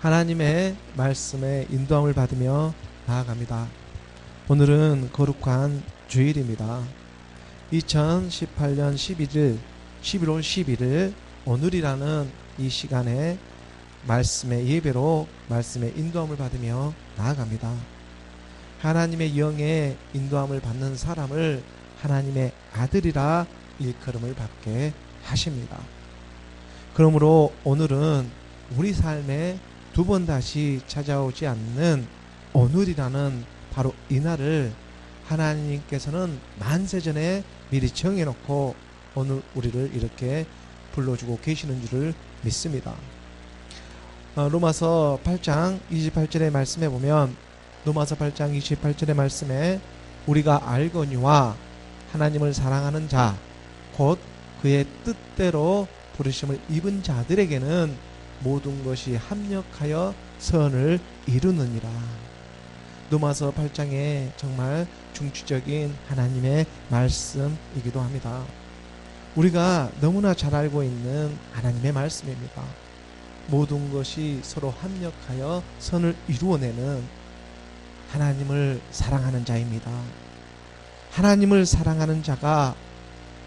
하나님의 말씀에 인도함을 받으며 나아갑니다. 오늘은 거룩한 주일입니다. 2018년 11월 11일 오늘이라는 이 시간에 말씀의 예배로 말씀의 인도함을 받으며 나아갑니다. 하나님의 영의 인도함을 받는 사람을 하나님의 아들이라 일컬음을 받게 하십니다. 그러므로 오늘은 우리 삶에 두 번 다시 찾아오지 않는 오늘이라는 바로 이 날을 하나님께서는 만세전에 미리 정해놓고 오늘 우리를 이렇게 불러주고 계시는 줄을 믿습니다. 로마서 8장 28절의 말씀에 보면, 로마서 8장 28절의 말씀에 우리가 알거니와 하나님을 사랑하는 자 곧 그의 뜻대로 부르심을 입은 자들에게는 모든 것이 합력하여 선을 이루느니라. 로마서 8장에 정말 중추적인 하나님의 말씀이기도 합니다. 우리가 너무나 잘 알고 있는 하나님의 말씀입니다. 모든 것이 서로 합력하여 선을 이루어내는 하나님을 사랑하는 자입니다. 하나님을 사랑하는 자가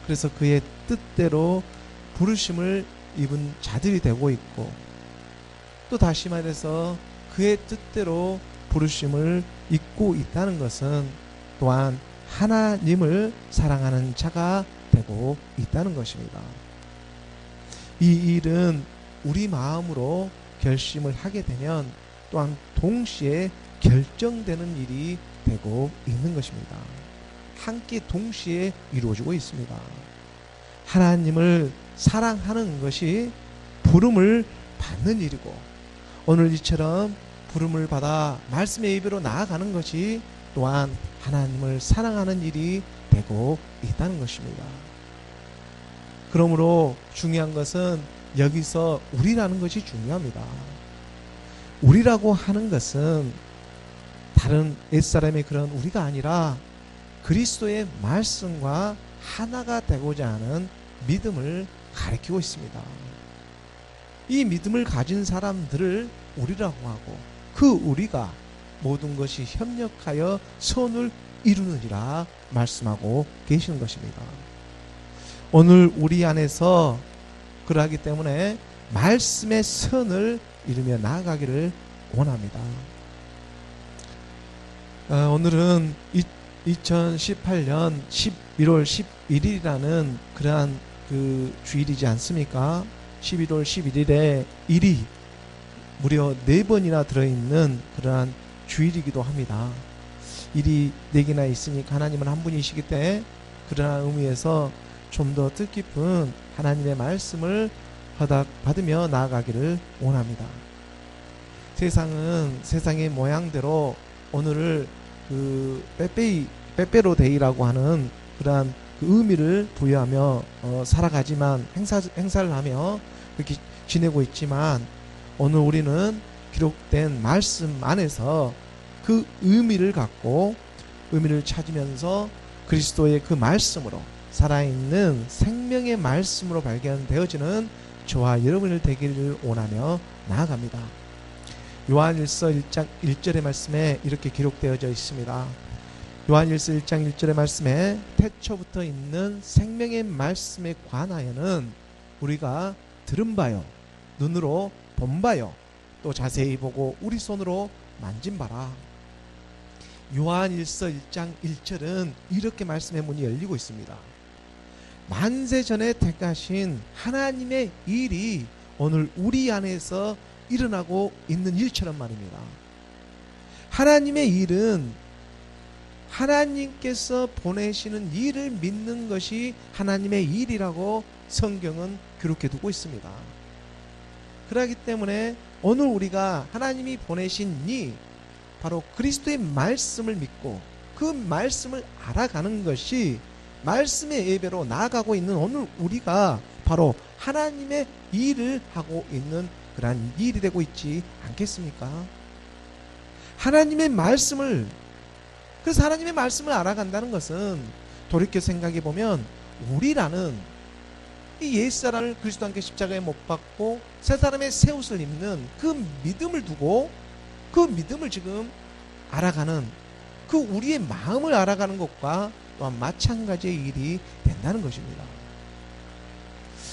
그래서 그의 뜻대로 부르심을 입은 자들이 되고 있고, 또 다시 말해서 그의 뜻대로 부르심을 입고 있다는 것은 또한 하나님을 사랑하는 자가 되고 있다는 것입니다. 이 일은 우리 마음으로 결심을 하게 되면 또한 동시에 결정되는 일이 되고 있는 것입니다. 함께 동시에 이루어지고 있습니다. 하나님을 사랑하는 것이 부름을 받는 일이고, 오늘 이처럼 부름을 받아 말씀의 예배로 나아가는 것이 또한 하나님을 사랑하는 일이 되고 있다는 것입니다. 그러므로 중요한 것은 여기서 우리라는 것이 중요합니다. 우리라고 하는 것은 다른 옛사람의 그런 우리가 아니라 그리스도의 말씀과 하나가 되고자 하는 믿음을 가리키고 있습니다. 이 믿음을 가진 사람들을 우리라고 하고, 그 우리가 모든 것이 협력하여 선을 이루느니라 말씀하고 계시는 것입니다. 오늘 우리 안에서 그러하기 때문에 말씀의 선을 이루며 나아가기를 원합니다. 오늘은 2018년 11월 11일이라는 그러한 그 주일이지 않습니까? 11월 11일에 일이 무려 4번이나 들어있는 그러한 주일이기도 합니다. 일이 4개나 있으니까 하나님은 한 분이시기 때문에 그러한 의미에서 좀 더 뜻깊은 하나님의 말씀을 받으며 나아가기를 원합니다. 세상은 세상의 모양대로 오늘을 그 빼빼로 데이라고 하는 그러한 그 의미를 부여하며 살아가지만 행사를 하며 그렇게 지내고 있지만, 오늘 우리는 기록된 말씀 안에서 그 의미를 갖고 의미를 찾으면서 그리스도의 그 말씀으로 살아있는 생명의 말씀으로 발견되어지는 저와 여러분을 되기를 원하며 나아갑니다. 요한일서 1장 1절의 말씀에 이렇게 기록되어져 있습니다. 요한일서 1장 1절의 말씀에 태초부터 있는 생명의 말씀에 관하여는 우리가 들은 바요, 눈으로 본 바요, 또 자세히 보고 우리 손으로 만진 바라. 요한일서 1장 1절은 이렇게 말씀의 문이 열리고 있습니다. 만세전에 택하신 하나님의 일이 오늘 우리 안에서 일어나고 있는 일처럼 말입니다. 하나님의 일은 하나님께서 보내시는 일을 믿는 것이 하나님의 일이라고 성경은 기록해 두고 있습니다. 그렇기 때문에 오늘 우리가 하나님이 보내신 이 바로 그리스도의 말씀을 믿고 그 말씀을 알아가는 것이 말씀의 예배로 나아가고 있는 오늘 우리가 바로 하나님의 일을 하고 있는 그러한 일이 되고 있지 않겠습니까? 하나님의 말씀을, 그래서 하나님의 말씀을 알아간다는 것은 돌이켜 생각해 보면 우리라는 이 옛사람을 그리스도와 함께 십자가에 못 박고 새 사람의 새 옷을 입는 그 믿음을 두고 그 믿음을 지금 알아가는 그 우리의 마음을 알아가는 것과 또한 마찬가지의 일이 된다는 것입니다.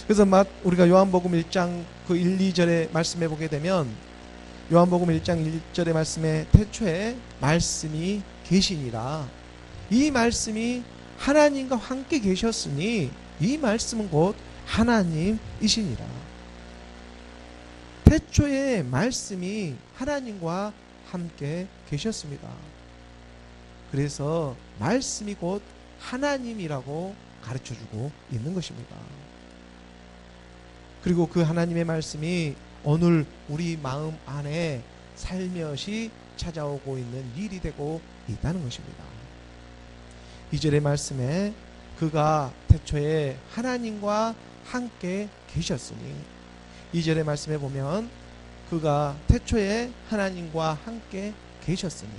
그래서 우리가 요한복음 1장 그 1, 2절의 말씀해 보게 되면 요한복음 1장 1절의 말씀에 태초에 말씀이 계시니라. 이 말씀이 하나님과 함께 계셨으니 이 말씀은 곧 하나님이시니라. 태초에 말씀이 하나님과 함께 계셨습니다. 그래서 말씀이 곧 하나님이라고 가르쳐주고 있는 것입니다. 그리고 그 하나님의 말씀이 오늘 우리 마음 안에 살며시 찾아오고 있는 일이 되고 있다는 것입니다. 2절의 말씀에 그가 태초에 하나님과 함께 계셨으니 2절의 말씀에 보면 그가 태초에 하나님과 함께 계셨으니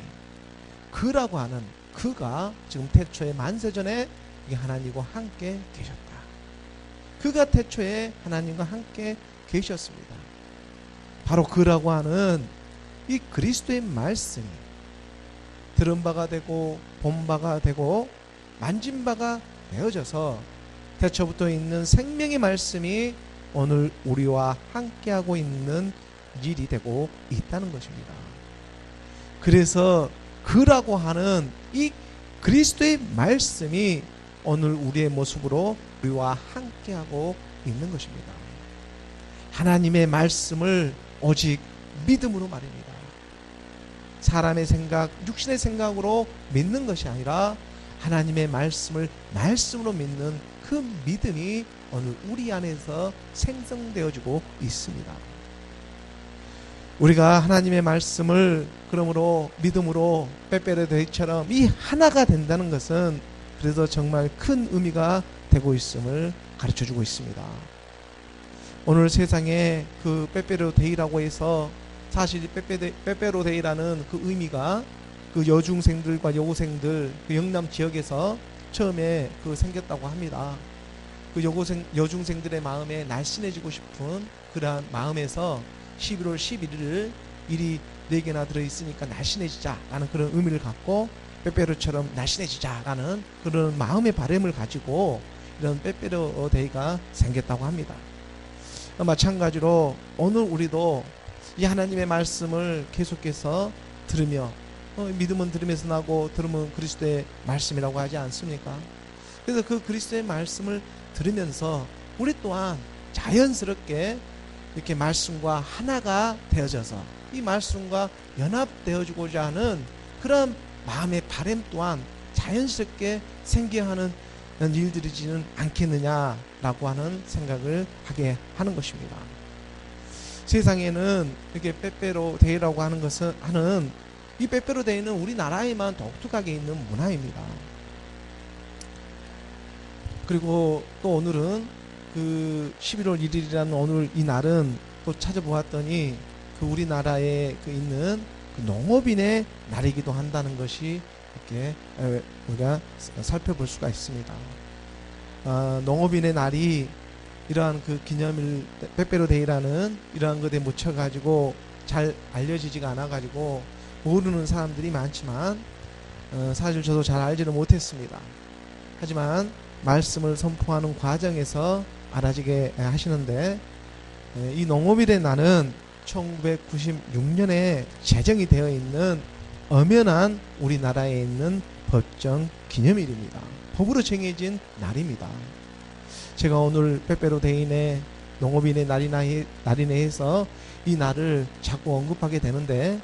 그라고 하는 그가 지금 태초에 만세전에 하나님과 함께 계셨다. 그가 태초에 하나님과 함께 계셨습니다. 바로 그라고 하는 이 그리스도의 말씀이 들은 바가 되고 본 바가 되고 만진 바가 되어져서 태초부터 있는 생명의 말씀이 오늘 우리와 함께하고 있는 일이 되고 있다는 것입니다. 그래서 그라고 하는 이 그리스도의 말씀이 오늘 우리의 모습으로 우리와 함께하고 있는 것입니다. 하나님의 말씀을 오직 믿음으로 말입니다. 사람의 생각, 육신의 생각으로 믿는 것이 아니라 하나님의 말씀을 말씀으로 믿는 그 믿음이 오늘 우리 안에서 생성되어지고 있습니다. 우리가 하나님의 말씀을 그러므로 믿음으로 빼빼로 데이처럼 이 하나가 된다는 것은 그래서 정말 큰 의미가 되고 있음을 가르쳐주고 있습니다. 오늘 세상에 그 빼빼로 데이라고 해서 사실 빼빼로 데이라는 그 의미가 그 여중생들과 여고생들 그 영남 지역에서 처음에 그 생겼다고 합니다. 그 여중생들의 마음에 날씬해지고 싶은 그러한 마음에서 11월 11일을 일이 4개나 들어있으니까 날씬해지자라는 그런 의미를 갖고 빼빼로처럼 날씬해지자라는 그런 마음의 바람을 가지고 이런 빼빼로 데이가 생겼다고 합니다. 마찬가지로 오늘 우리도 이 하나님의 말씀을 계속해서 들으며 믿음은 들으면서 나고 들으면 그리스도의 말씀이라고 하지 않습니까? 그래서 그 그리스도의 말씀을 들으면서 우리 또한 자연스럽게 이렇게 말씀과 하나가 되어져서 이 말씀과 연합되어지고자 하는 그런 마음의 바람 또한 자연스럽게 생겨야 하는 일들이지는 않겠느냐라고 하는 생각을 하게 하는 것입니다. 세상에는 이렇게 빼빼로 데이라고 하는 것은 이 빼빼로 데이는 우리나라에만 독특하게 있는 문화입니다. 그리고 또 오늘은 그 11월 1일이라는 오늘 이 날은 또 찾아보았더니 그 우리나라에 그 있는 그 농업인의 날이기도 한다는 것이 이렇게 우리가 살펴볼 수가 있습니다. 농업인의 날이 이러한 그 기념일 빼빼로 데이라는 이러한 것에 묻혀가지고 잘 알려지지가 않아가지고 모르는 사람들이 많지만 사실 저도 잘 알지는 못했습니다. 하지만 말씀을 선포하는 과정에서 알아지게 하시는데 이 농업일의 날은 1996년에 제정이 되어 있는 엄연한 우리나라에 있는 법정 기념일입니다. 법으로 정해진 날입니다. 제가 오늘 빼빼로 데이네 농업인의 날이네 해서 이 날을 자꾸 언급하게 되는데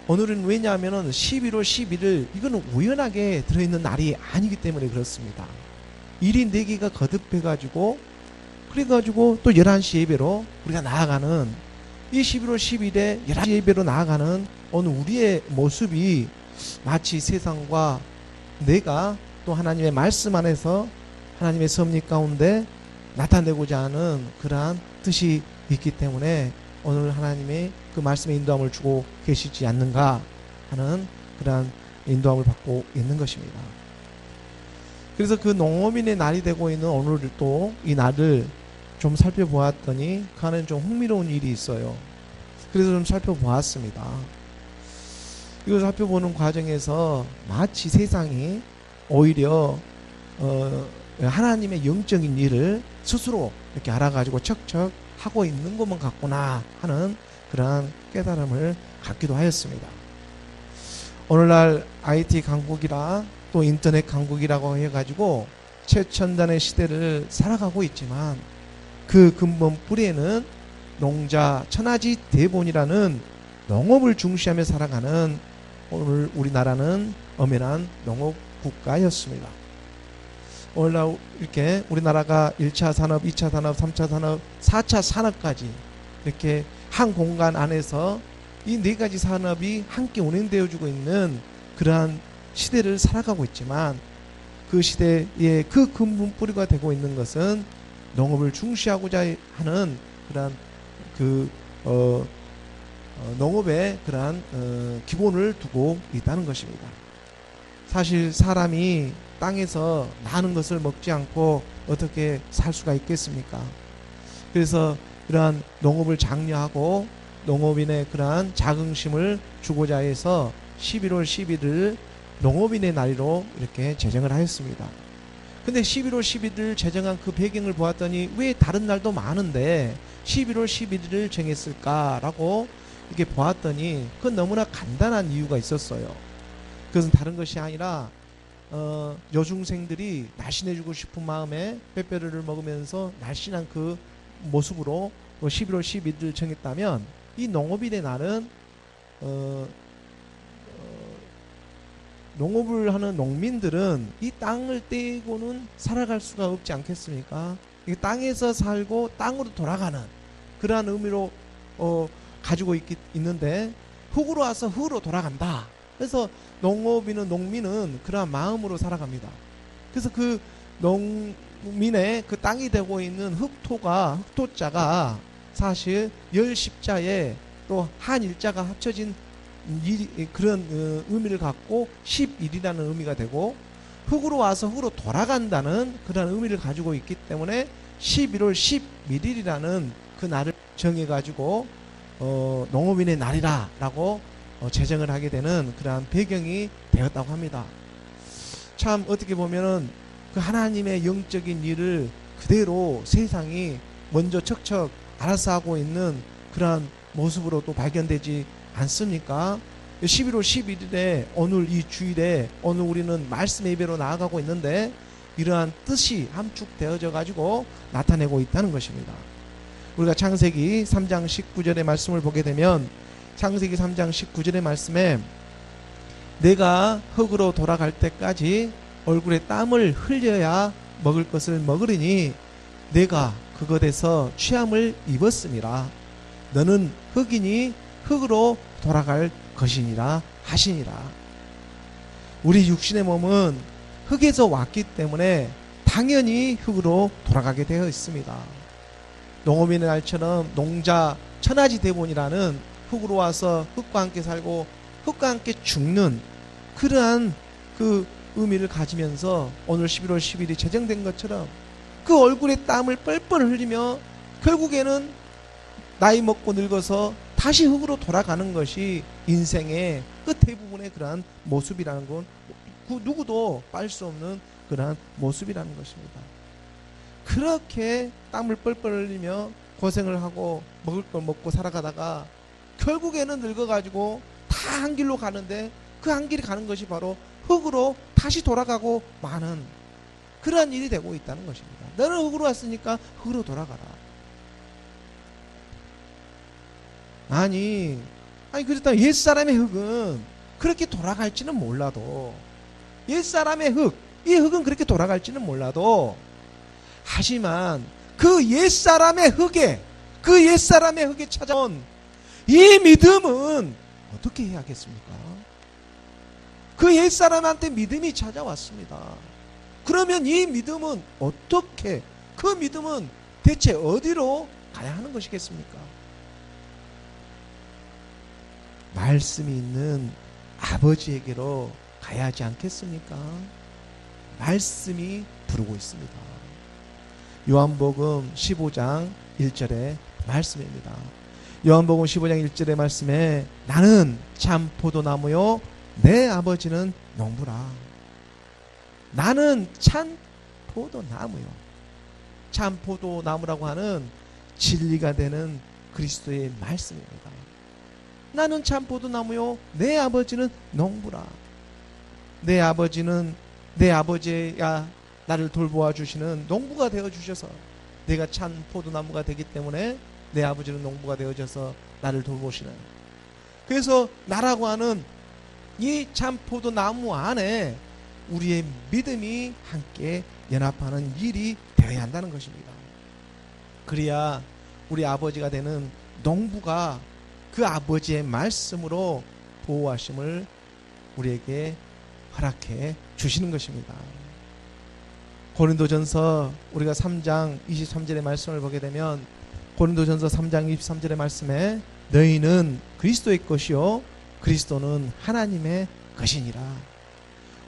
오늘은 왜냐하면 11월 11일 이거는 우연하게 들어있는 날이 아니기 때문에 그렇습니다. 일이 4개가 거듭해가지고 그래가지고 또 11시 예배로 우리가 나아가는 이 11월 10일에 11시 예배로 나아가는 오늘 우리의 모습이 마치 세상과 내가 또 하나님의 말씀 안에서 하나님의 섭리 가운데 나타내고자 하는 그러한 뜻이 있기 때문에 오늘 하나님의 그 말씀의 인도함을 주고 계시지 않는가 하는 그러한 인도함을 받고 있는 것입니다. 그래서 그 농업인의 날이 되고 있는 오늘 또 이 날을 좀 살펴보았더니 그 안에 좀 흥미로운 일이 있어요. 그래서 좀 살펴보았습니다. 이걸 살펴보는 과정에서 마치 세상이 오히려 하나님의 영적인 일을 스스로 이렇게 알아가지고 척척 하고 있는 것만 같구나 하는 그러한 깨달음을 갖기도 하였습니다. 오늘날 IT 강국이라 또 인터넷 강국이라고 해가지고 최첨단의 시대를 살아가고 있지만 그 근본 뿌리에는 농자 천하지 대본이라는 농업을 중시하며 살아가는 오늘 우리나라는 엄연한 농업 국가였습니다. 오늘날 이렇게 우리나라가 1차 산업, 2차 산업, 3차 산업, 4차 산업까지 이렇게 한 공간 안에서 이 네 가지 산업이 함께 운행되어주고 있는 그러한 시대를 살아가고 있지만 그 시대의 그 근본 뿌리가 되고 있는 것은 농업을 중시하고자 하는 그러한 농업의 그러한 기본을 두고 있다는 것입니다. 사실 사람이 땅에서 나는 것을 먹지 않고 어떻게 살 수가 있겠습니까? 그래서 이러한 농업을 장려하고 농업인의 그러한 자긍심을 주고자 해서 11월 11일 농업인의 날로 이렇게 제정을 하였습니다. 근데 11월 11일 제정한 그 배경을 보았더니 왜 다른 날도 많은데 11월 11일을 정했을까라고 이렇게 보았더니 그건 너무나 간단한 이유가 있었어요. 그것은 다른 것이 아니라 여중생들이 날씬해지고 싶은 마음에 빼빼로를 먹으면서 날씬한 그 모습으로 11월 11일을 정했다면 이 농업인의 날은 농업을 하는 농민들은 이 땅을 떼고는 살아갈 수가 없지 않겠습니까? 이 땅에서 살고 땅으로 돌아가는 그러한 의미로 가지고 있는데 흙으로 와서 흙으로 돌아간다. 그래서 농민은 그러한 마음으로 살아갑니다. 그래서 그 농민의 그 땅이 되고 있는 흙토자가 사실 열십자에 또 한일자가 합쳐진 그런 의미를 갖고 11이라는 의미가 되고 흙으로 와서 흙으로 돌아간다는 그런 의미를 가지고 있기 때문에 11월 11일이라는 그 날을 정해가지고 농업인의 날이라 라고 제정을 하게 되는 그러한 배경이 되었다고 합니다. 참 어떻게 보면은 그 하나님의 영적인 일을 그대로 세상이 먼저 척척 알아서 하고 있는 그러한 모습으로 또 발견되지 않습니까? 11월 11일에 오늘 이 주일에 오늘 우리는 말씀 예배로 나아가고 있는데 이러한 뜻이 함축되어져 가지고 나타내고 있다는 것입니다. 우리가 창세기 3장 19절의 말씀을 보게 되면 창세기 3장 19절의 말씀에 내가 흙으로 돌아갈 때까지 얼굴에 땀을 흘려야 먹을 것을 먹으리니 내가 그것에서 취함을 입었음이라. 너는 흙이니 흙으로 돌아갈 것이니라 하시니라. 우리 육신의 몸은 흙에서 왔기 때문에 당연히 흙으로 돌아가게 되어 있습니다. 농업인의 날처럼 농자 천하지 대본이라는 흙으로 와서 흙과 함께 살고 흙과 함께 죽는 그러한 그 의미를 가지면서 오늘 11월 10일이 제정된 것처럼 그 얼굴에 땀을 뻘뻘 흘리며 결국에는 나이 먹고 늙어서 다시 흙으로 돌아가는 것이 인생의 그 대부분의 그러한 모습이라는 건 누구도 뺄 수 없는 그러한 모습이라는 것입니다. 그렇게 땀을 뻘뻘 흘리며 고생을 하고 먹을 걸 먹고 살아가다가 결국에는 늙어가지고 다 한 길로 가는데 그 한 길이 가는 것이 바로 흙으로 다시 돌아가고 마는 그러한 일이 되고 있다는 것입니다. 너는 흙으로 왔으니까 흙으로 돌아가라. 아니 그렇다면 옛사람의 흙은 그렇게 돌아갈지는 몰라도 옛사람의 흙, 이 흙은 그렇게 돌아갈지는 몰라도 하지만 그 옛사람의 흙에 찾아온 이 믿음은 어떻게 해야겠습니까? 그 옛사람한테 믿음이 찾아왔습니다. 그러면 이 믿음은 어떻게, 그 믿음은 대체 어디로 가야 하는 것이겠습니까? 말씀이 있는 아버지에게로 가야 하지 않겠습니까? 말씀이 부르고 있습니다. 요한복음 15장 1절의 말씀입니다. 요한복음 15장 1절의 말씀에 나는 참 포도나무요 내 아버지는 농부라. 나는 참 포도나무요. 참 포도나무라고 하는 진리가 되는 그리스도의 말씀입니다. 나는 참 포도나무요 내 아버지는 농부라. 내 아버지야 나를 돌보아 주시는 농부가 되어 주셔서 내가 참 포도나무가 되기 때문에 내 아버지는 농부가 되어져서 나를 돌보시는. 그래서 나라고 하는 이 참 포도나무 안에 우리의 믿음이 함께 연합하는 일이 되어야 한다는 것입니다. 그래야 우리 아버지가 되는 농부가 그 아버지의 말씀으로 보호하심을 우리에게 허락해 주시는 것입니다. 고린도전서 우리가 3장 23절의 말씀을 보게 되면 고린도전서 3장 23절의 말씀에 너희는 그리스도의 것이요 그리스도는 하나님의 것이니라.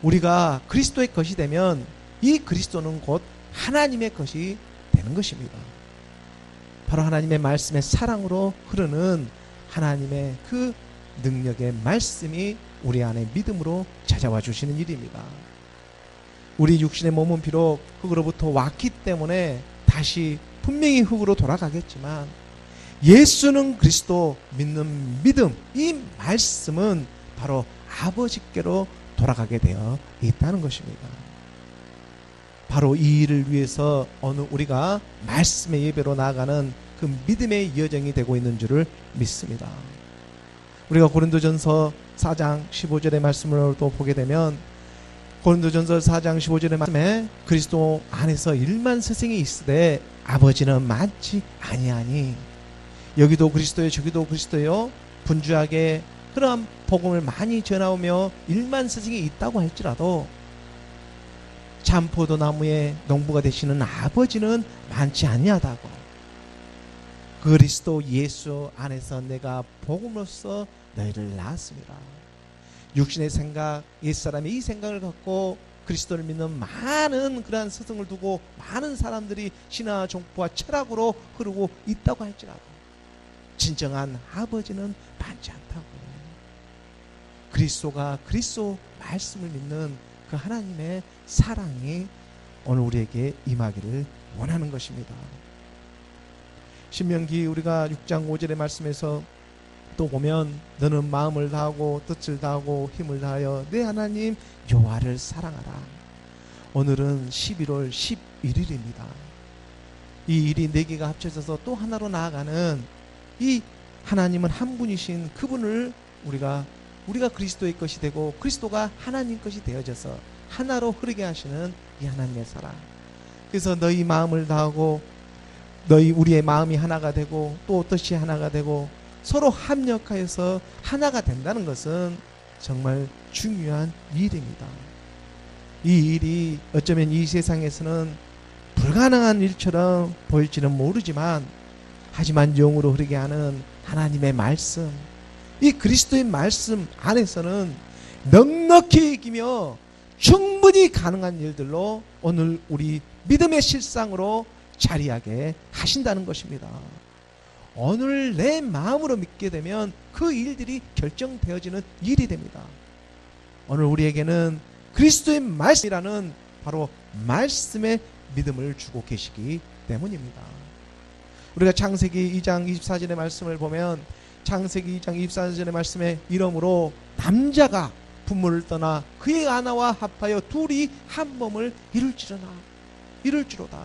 우리가 그리스도의 것이 되면 이 그리스도는 곧 하나님의 것이 되는 것입니다. 바로 하나님의 말씀의 사랑으로 흐르는 하나님의 그 능력의 말씀이 우리 안에 믿음으로 찾아와 주시는 일입니다. 우리 육신의 몸은 비록 흙으로부터 왔기 때문에 다시 분명히 흙으로 돌아가겠지만 예수는 그리스도 믿는 믿음, 이 말씀은 바로 아버지께로 돌아가게 되어 있다는 것입니다. 바로 이 일을 위해서 오늘 우리가 말씀의 예배로 나아가는 그 믿음의 여정이 되고 있는 줄을 믿습니다. 우리가 고린도전서 4장 15절의 말씀을 또 보게 되면 고린도전서 4장 15절의 말씀에 그리스도 안에서 1만 스승이 있으되 아버지는 많지 아니하니 여기도 그리스도요 저기도 그리스도요 분주하게 그러한 복음을 많이 전하오며 1만 스승이 있다고 할지라도 참 포도나무의 농부가 되시는 아버지는 많지 아니하다고. 그리스도 예수 안에서 내가 복음으로써 너희를 낳았습니다. 육신의 생각, 옛사람이 이 생각을 갖고 그리스도를 믿는 많은 그러한 스승을 두고 많은 사람들이 신화 종포와 철학으로 흐르고 있다고 할지라도 진정한 아버지는 많지 않다고. 그리스도가 그리스도 말씀을 믿는 그 하나님의 사랑이 오늘 우리에게 임하기를 원하는 것입니다. 신명기 우리가 6장 5절의 말씀에서 또 보면 너는 마음을 다하고 뜻을 다하고 힘을 다하여 내 하나님 여호와를 사랑하라. 오늘은 11월 11일입니다. 이 일이 네 개가 합쳐져서 또 하나로 나아가는 이 하나님은 한 분이신 그분을 우리가 그리스도의 것이 되고 그리스도가 하나님 것이 되어져서 하나로 흐르게 하시는 이 하나님의 사랑. 그래서 너희 마음을 다하고 우리의 마음이 하나가 되고 또 뜻이 하나가 되고 서로 합력하여서 하나가 된다는 것은 정말 중요한 일입니다. 이 일이 어쩌면 이 세상에서는 불가능한 일처럼 보일지는 모르지만 하지만 영으로 흐르게 하는 하나님의 말씀, 이 그리스도의 말씀 안에서는 넉넉히 이기며 충분히 가능한 일들로 오늘 우리 믿음의 실상으로 자리하게 하신다는 것입니다. 오늘 내 마음으로 믿게 되면 그 일들이 결정되어지는 일이 됩니다. 오늘 우리에게는 그리스도의 말씀이라는 바로 말씀의 믿음을 주고 계시기 때문입니다. 우리가 창세기 2장 24절의 말씀을 보면 창세기 2장 24절의 말씀에 이러므로 남자가 부모를 떠나 그의 아내와 합하여 둘이 한 몸을 이룰지로다.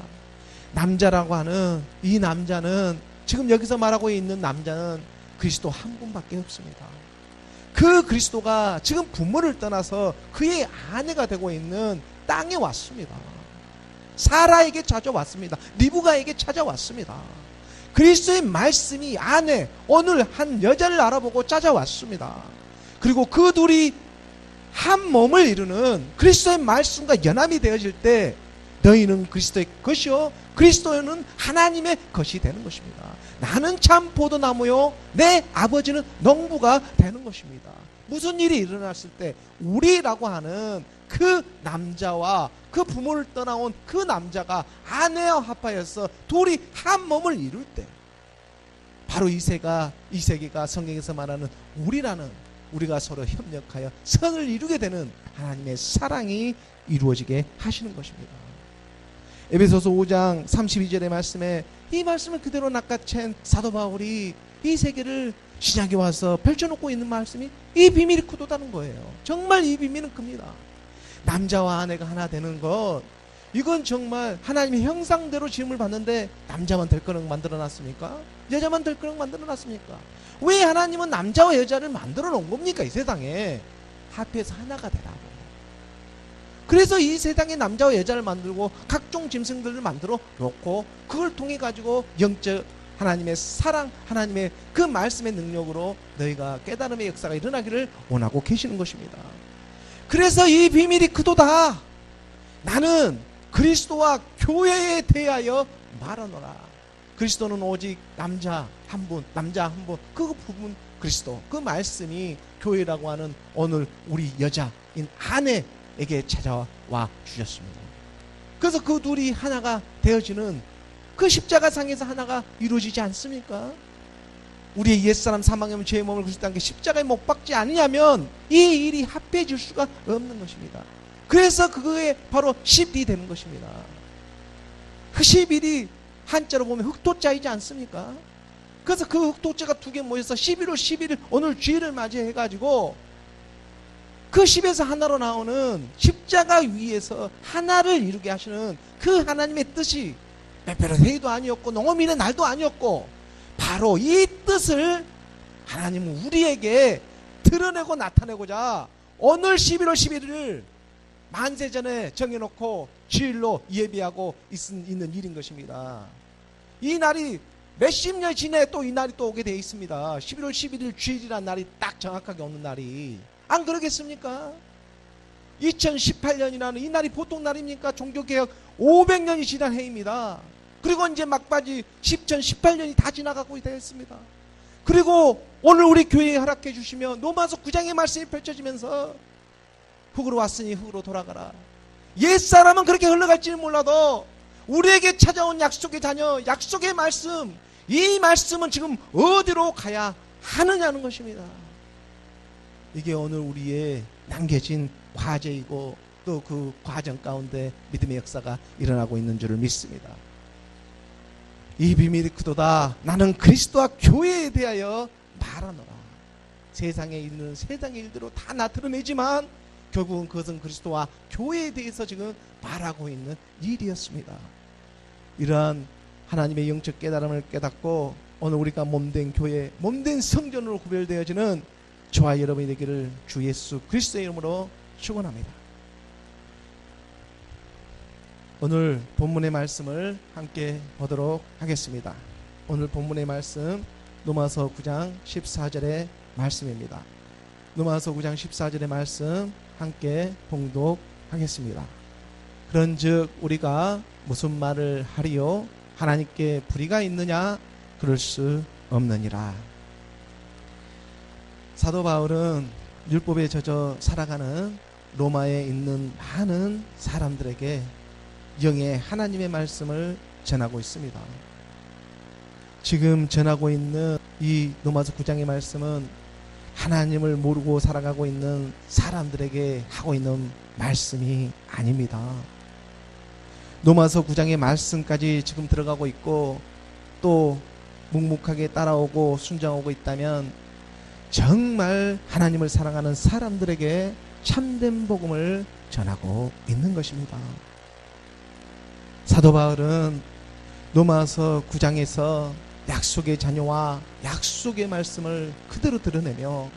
남자라고 하는 이 남자는 지금 여기서 말하고 있는 남자는 그리스도 한 분밖에 없습니다. 그 그리스도가 지금 부모를 떠나서 그의 아내가 되고 있는 땅에 왔습니다. 사라에게 찾아왔습니다. 리브가에게 찾아왔습니다. 그리스도의 말씀이 아내, 오늘 한 여자를 알아보고 찾아왔습니다. 그리고 그 둘이 한 몸을 이루는 그리스도의 말씀과 연합이 되어질 때 너희는 그리스도의 것이요 그리스도는 하나님의 것이 되는 것입니다. 나는 참 포도나무요 내 아버지는 농부가 되는 것입니다. 무슨 일이 일어났을 때 우리라고 하는 그 남자와 그 부모를 떠나온 그 남자가 아내와 합하여서 둘이 한 몸을 이룰 때 바로 이 세계가 성경에서 말하는 우리가 서로 협력하여 선을 이루게 되는 하나님의 사랑이 이루어지게 하시는 것입니다. 에베소서 5장 32절의 말씀에 이 말씀을 그대로 낚아챈 사도 바울이 이 세계를 신약에 와서 펼쳐놓고 있는 말씀이 이 비밀이 크다는 거예요. 정말 이 비밀은 큽니다. 남자와 아내가 하나 되는 것, 이건 정말 하나님의 형상대로 지음을 받는데 남자만 될 거는 만들어놨습니까? 여자만 될 거는 만들어놨습니까? 왜 하나님은 남자와 여자를 만들어 놓은 겁니까? 이 세상에 합해서 하나가 되라고. 그래서 이 세상에 남자와 여자를 만들고 각종 짐승들을 만들어 놓고 그걸 통해 가지고 영적 하나님의 사랑, 하나님의 그 말씀의 능력으로 너희가 깨달음의 역사가 일어나기를 원하고 계시는 것입니다. 그래서 이 비밀이 크도다. 나는 그리스도와 교회에 대하여 말하노라. 그리스도는 오직 남자 한 분, 그 부분 그리스도, 그 말씀이 교회라고 하는 오늘 우리 여자인 아내에게 찾아와 주셨습니다. 그래서 그 둘이 하나가 되어지는 그 십자가상에서 하나가 이루어지지 않습니까? 우리의 옛사람 사망하면 죄의 몸을 그리스도와 함께 십자가에 못 박지 않으냐면 이 일이 합해질 수가 없는 것입니다. 그래서 그거에 바로 10일이 되는 것입니다. 그 10일이 한자로 보면 흑토자이지 않습니까? 그래서 그 흑토자가 두 개 모여서 11월 11일 오늘 주일을 맞이해가지고 그 10에서 하나로 나오는 십자가 위에서 하나를 이루게 하시는 그 하나님의 뜻이 빼빼로 회의도 아니었고 농어민의 날도 아니었고 바로 이 뜻을 하나님은 우리에게 드러내고 나타내고자 오늘 11월 11일을 만세전에 정해놓고 주일로 예비하고 있는 일인 것입니다. 이 날이 몇십 년 지내 또 이 날이 또 오게 되어 있습니다. 11월 11일 주일이라는 날이 딱 정확하게 오는 날이 안 그러겠습니까? 2018년이라는 이 날이 보통 날입니까? 종교개혁 500년이 지난 해입니다. 그리고 이제 막바지 2018년이 다 지나가고 되었습니다. 그리고 오늘 우리 교회에 허락해 주시며 로마서 9장의 말씀이 펼쳐지면서 흙으로 왔으니 흙으로 돌아가라. 옛사람은 그렇게 흘러갈지는 몰라도 우리에게 찾아온 약속의 자녀, 약속의 말씀, 이 말씀은 지금 어디로 가야 하느냐는 것입니다. 이게 오늘 우리의 남겨진 과제이고 또 그 과정 가운데 믿음의 역사가 일어나고 있는 줄을 믿습니다. 이 비밀이 크도다. 나는 그리스도와 교회에 대하여 말하노라. 세상에 있는 세상의 일대로 다 나타내지만 결국은 그것은 그리스도와 교회에 대해서 지금 말하고 있는 일이었습니다. 이러한 하나님의 영적 깨달음을 깨닫고 오늘 우리가 몸된 교회, 몸된 성전으로 구별되어지는 저와 여러분이 되기를 주 예수 그리스도의 이름으로 축원합니다. 오늘 본문의 말씀을 함께 보도록 하겠습니다. 오늘 본문의 말씀 로마서 9장 14절의 말씀입니다. 로마서 9장 14절의 말씀 함께 봉독하겠습니다. 그런즉 우리가 무슨 말을 하리요? 하나님께 불의가 있느냐? 그럴 수 없느니라. 사도 바울은 율법에 젖어 살아가는 로마에 있는 많은 사람들에게 영의 하나님의 말씀을 전하고 있습니다. 지금 전하고 있는 이 로마서 9장의 말씀은 하나님을 모르고 살아가고 있는 사람들에게 하고 있는 말씀이 아닙니다. 로마서 9장의 말씀까지 지금 들어가고 있고 또 묵묵하게 따라오고 순종하고 있다면 정말 하나님을 사랑하는 사람들에게 참된 복음을 전하고 있는 것입니다. 사도 바울은 로마서 9장에서 약속의 자녀와 약속의 말씀을 그대로 드러내며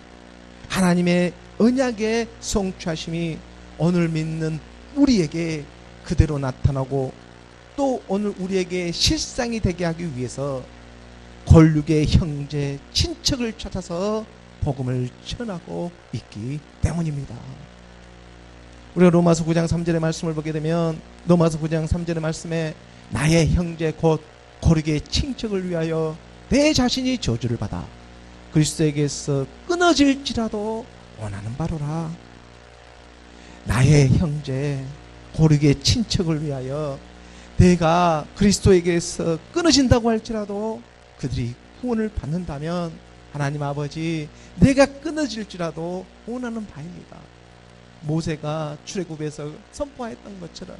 하나님의 언약의 성취하심이 오늘 믿는 우리에게 그대로 나타나고 또 오늘 우리에게 실상이 되게 하기 위해서 권력의 형제, 친척을 찾아서 복음을 전하고 있기 때문입니다. 우리가 로마서 9장 3절의 말씀을 보게 되면 로마서 9장 3절의 말씀에 나의 형제 곧 고르게 친척을 위하여 내 자신이 저주를 받아 그리스도에게서 끊어질지라도 원하는 바로라. 나의 형제 고르게 친척을 위하여 내가 그리스도에게서 끊어진다고 할지라도 그들이 구원을 받는다면 하나님 아버지 내가 끊어질지라도 원하는 바입니다. 모세가 출애굽에서 선포했던 것처럼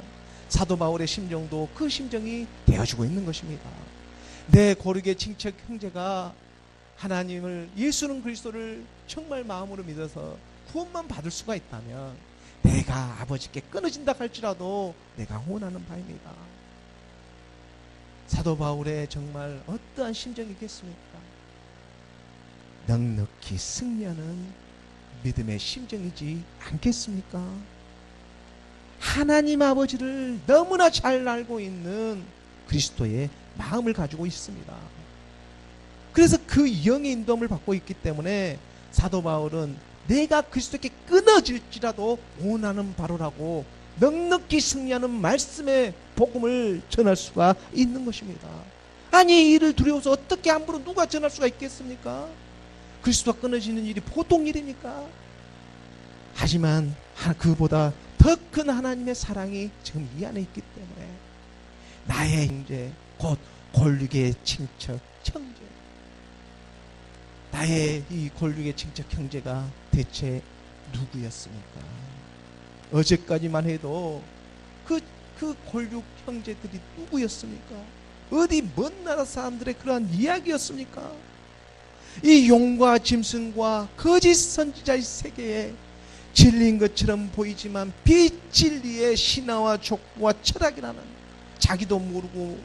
사도 바울의 심정도 그 심정이 되어지고 있는 것입니다. 내 고르게 친척 형제가 하나님을 예수는 그리스도를 정말 마음으로 믿어서 구원만 받을 수가 있다면 내가 아버지께 끊어진다 할지라도 내가 원하는 바입니다. 사도 바울의 정말 어떠한 심정이겠습니까? 넉넉히 승리하는 믿음의 심정이지 않겠습니까? 하나님 아버지를 너무나 잘 알고 있는 그리스도의 마음을 가지고 있습니다. 그래서 그 영의 인도함을 받고 있기 때문에 사도 바울은 내가 그리스도께 끊어질지라도 원하는 바로라고 넉넉히 승리하는 말씀의 복음을 전할 수가 있는 것입니다. 아니 이를 두려워서 어떻게 함부로 누가 전할 수가 있겠습니까? 그리스도가 끊어지는 일이 보통 일입니까? 하지만 그보다 더 큰 하나님의 사랑이 지금 이 안에 있기 때문에 나의 형제 곧 골육의 친척 형제, 나의 이 골육의 친척 형제가 대체 누구였습니까? 어제까지만 해도 그 골육 형제들이 누구였습니까? 어디 먼 나라 사람들의 그러한 이야기였습니까? 이 용과 짐승과 거짓 선지자의 세계에 진리인 것처럼 보이지만 비진리의 신화와 족보와 철학이라는 자기도 모르고